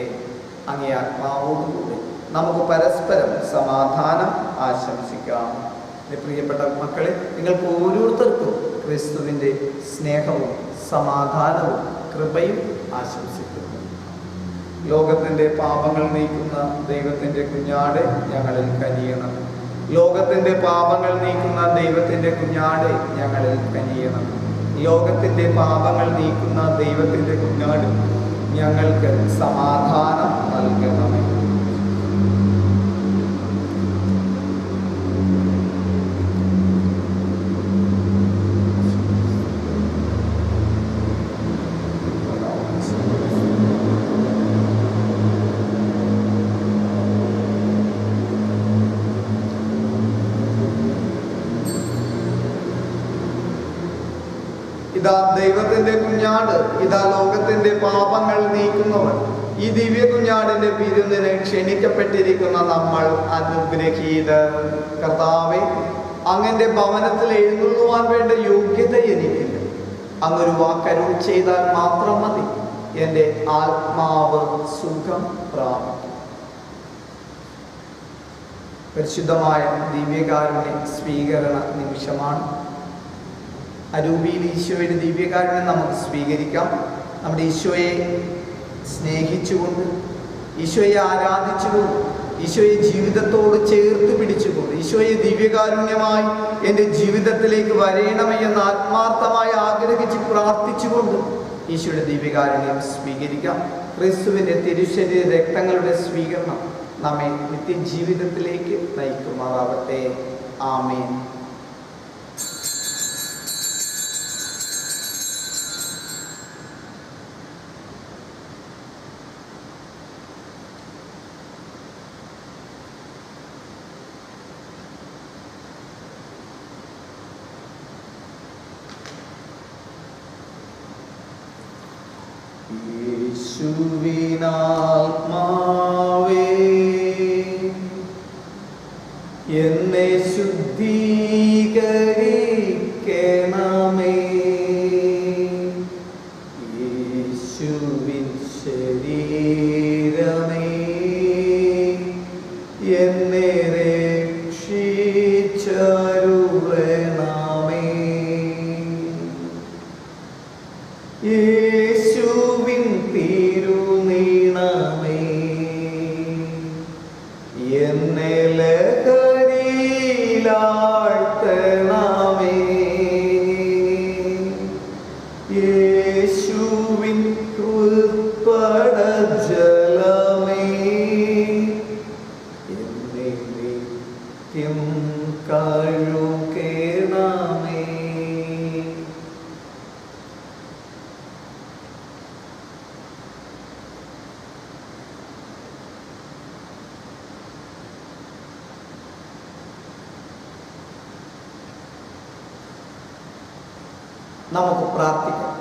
S1: അങ്ങേ ആത്മാവോടുകൂടെ നമുക്ക് പരസ്പരം സമാധാനം ആശംസിക്കാം. എൻ്റെ പ്രിയപ്പെട്ട മക്കളെ, നിങ്ങൾക്ക് ഓരോരുത്തർക്കും ക്രിസ്തുവിൻ്റെ സ്നേഹവും സമാധാനവും കൃപയും ആശംസിക്കുന്നു. ലോകത്തിൻ്റെ പാപങ്ങൾ നീക്കുന്ന ദൈവത്തിൻ്റെ കുഞ്ഞാടെ ഞങ്ങളിൽ കനിയണം. ലോകത്തിൻ്റെ പാപങ്ങൾ നീക്കുന്ന ദൈവത്തിൻ്റെ കുഞ്ഞാടെ ഞങ്ങളിൽ കനിയണം. ലോകത്തിൻ്റെ പാപങ്ങൾ നീക്കുന്ന ദൈവത്തിൻ്റെ കുഞ്ഞാട് ഞങ്ങൾക്ക് സമാധാനം നൽകണമേ. ഇതാ ദൈവത്തിന്റെ കുഞ്ഞാട്, ഇതാ ലോകത്തിന്റെ പാപങ്ങൾ നീക്കുന്നവൻ. ഈ ദിവ്യ കുഞ്ഞാടിന്റെ വിരുന്നിന് ക്ഷണിക്കപ്പെട്ടിരിക്കുന്ന നമ്മൾ അനുഗ്രഹീതർ. കർത്താവേ, അങ്ങന്റെ ഭവനത്തിൽ എഴുന്നള്ളുവാൻ വേണ്ട യോഗ്യത എനിക്കില്ല. അങ്ങൊരു വാക്കരുൾ ചെയ്താൽ മാത്രം മതി, എൻ്റെ ആത്മാവ് സുഖം പ്രാപിക്കും. പരിശുദ്ധമായ ദിവ്യകാരുണ്യ സ്വീകരണ നിമിഷമാണ്. അരൂപിയിൽ ഈശോയുടെ ദിവ്യകാരുണ്യം നമുക്ക് സ്വീകരിക്കാം. നമ്മുടെ ഈശോയെ സ്നേഹിച്ചുകൊണ്ട്, ഈശോയെ ആരാധിച്ചുകൊണ്ട്, ഈശോയെ ജീവിതത്തോട് ചേർത്ത് പിടിച്ചുകൊണ്ട്, ഈശോയെ ദിവ്യകാരുണ്യമായി എൻ്റെ ജീവിതത്തിലേക്ക് വരയണമേ എന്ന് ആത്മാർത്ഥമായി ആഗ്രഹിച്ച് പ്രാർത്ഥിച്ചുകൊണ്ട് ഈശോയുടെ ദിവ്യകാരുണ്യം സ്വീകരിക്കാം. ക്രിസ്തുവിൻ്റെ തിരുശരീര രക്തങ്ങളുടെ സ്വീകരണം നമ്മെ നിത്യജീവിതത്തിലേക്ക് നയിക്കുമാറാവട്ടെ. ആമേൻ. യേശുവിനാത്മാവേ എന്നെ ശുദ്ധീകരിക്കണമേ. യേശുവിൻ ശരീരമേ എന്നെ രക്ഷിച്ചരുളണമേ. യേശുവിൻ തിരുനീണമേ എന്നെ ലഹരിയിലാഴ്ത്തണമേ. യേശുവിൻ ഉൾപ്പടജലമേ എന്നെ നിത്യം കഴുകണമേ. നമുക്ക് പ്രാർത്ഥിക്കാം.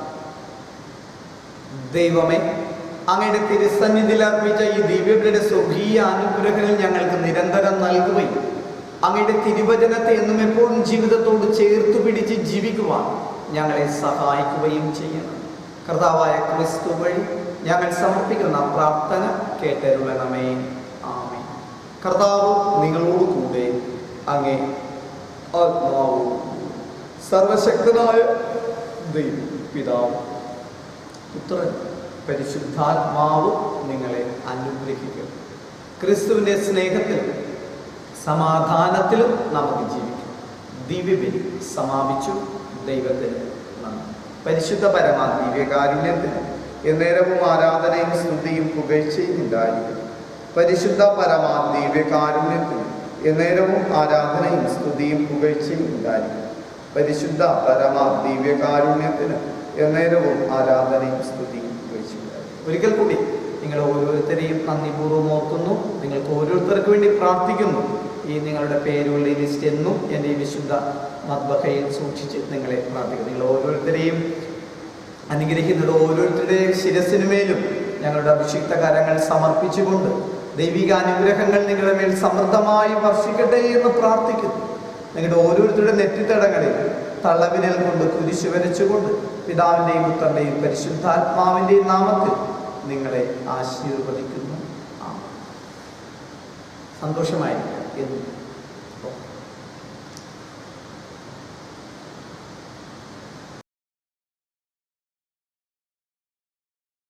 S1: ദൈവമേ, അങ്ങയുടെ തിരുസന്നിധിയിൽ അർപ്പിച്ച ഈ ദിവ്യബലിയുടെ സ്വർഗീയ അനുഗ്രഹങ്ങൾ ഞങ്ങൾക്ക് നിരന്തരം നൽകുകയും അങ്ങയുടെ തിരുവചനത്തെ എന്നും എപ്പോഴും ജീവിതത്തോട് ചേർത്ത് പിടിച്ച് ജീവിക്കുവാൻ ഞങ്ങളെ സഹായിക്കുകയും ചെയ്യണം. കർത്താവായ ക്രിസ്തു വഴി ഞങ്ങൾ സമർപ്പിക്കുന്ന പ്രാർത്ഥന കേട്ടരുളണമേ. ആമേൻ. കർത്താവ് നിങ്ങളോട് കൂടെ, അങ്ങേ ആത്മാവും സർവശക്തനായ ദൈവം പിതാവ് പുത്രൻ പരിശുദ്ധാത്മാവ് നിങ്ങളെ അനുഗ്രഹിക്കും. ക്രിസ്തുവിൻ്റെ സ്നേഹത്തിലും സമാധാനത്തിലും നമുക്ക് ജീവിക്കാം. ദിവ്യബലി സമാപിച്ചു. ദൈവത്തിന് നന്ദി. പരിശുദ്ധ പരമാ ദിവ്യകാരുണ്യത്തിന് എന്നേരവും ആരാധനയും സ്തുതിയും പുകഴ്ചയും ഉണ്ടായിരിക്കും. പരിശുദ്ധ പരമാ ദിവ്യകാരുണ്യത്തിന് എന്നേരവും ആരാധനയും സ്തുതിയും പുകഴ്ചയും ഉണ്ടായിരിക്കും. പരിശുദ്ധ പരമ ദിവ്യകാരുണ്യത്തിന് എന്നേരവും ആരാധനയും സ്തുതിയും പുകഴ്ചയും ഉണ്ടായിരിക്കും. ഒരിക്കൽ കൂടി നിങ്ങൾ ഓരോരുത്തരെയും നന്ദിപൂർവ്വം ഓർക്കുന്നു. നിങ്ങൾക്ക് ഓരോരുത്തർക്ക് വേണ്ടി പ്രാർത്ഥിക്കുന്നു. ഈ നിങ്ങളുടെ പേരുള്ള ലിസ്റ്റ് എന്നും എൻ്റെ ഈ വിശുദ്ധ മദ്ബഹയിൽ സൂക്ഷിച്ച് നിങ്ങളെ പ്രാർത്ഥിക്കുന്നു. നിങ്ങൾ ഓരോരുത്തരെയും അനുഗ്രഹിക്കുന്നത് ഓരോരുത്തരുടെയും ശിരസിനുമേലും ഞങ്ങളുടെ അഭിഷിക്ത കരങ്ങൾ സമർപ്പിച്ചുകൊണ്ട് ദൈവിക അനുഗ്രഹങ്ങൾ നിങ്ങളുടെ മേൽ സമൃദ്ധമായി വർഷിക്കട്ടെ എന്ന് പ്രാർത്ഥിക്കുന്നു. നിങ്ങളുടെ ഓരോരുത്തരുടെ നെറ്റിത്തടങ്ങളിൽ തള്ളവിരൽ കൊണ്ട് കുരിശു വരച്ചുകൊണ്ട് പിതാവിൻ്റെയും പുത്രൻ്റെയും പരിശുദ്ധാത്മാവിൻ്റെയും നാമത്തിൽ നിങ്ങളെ ആശീർവദിക്കുന്നു. സന്തോഷമായിരിക്കും എന്ന്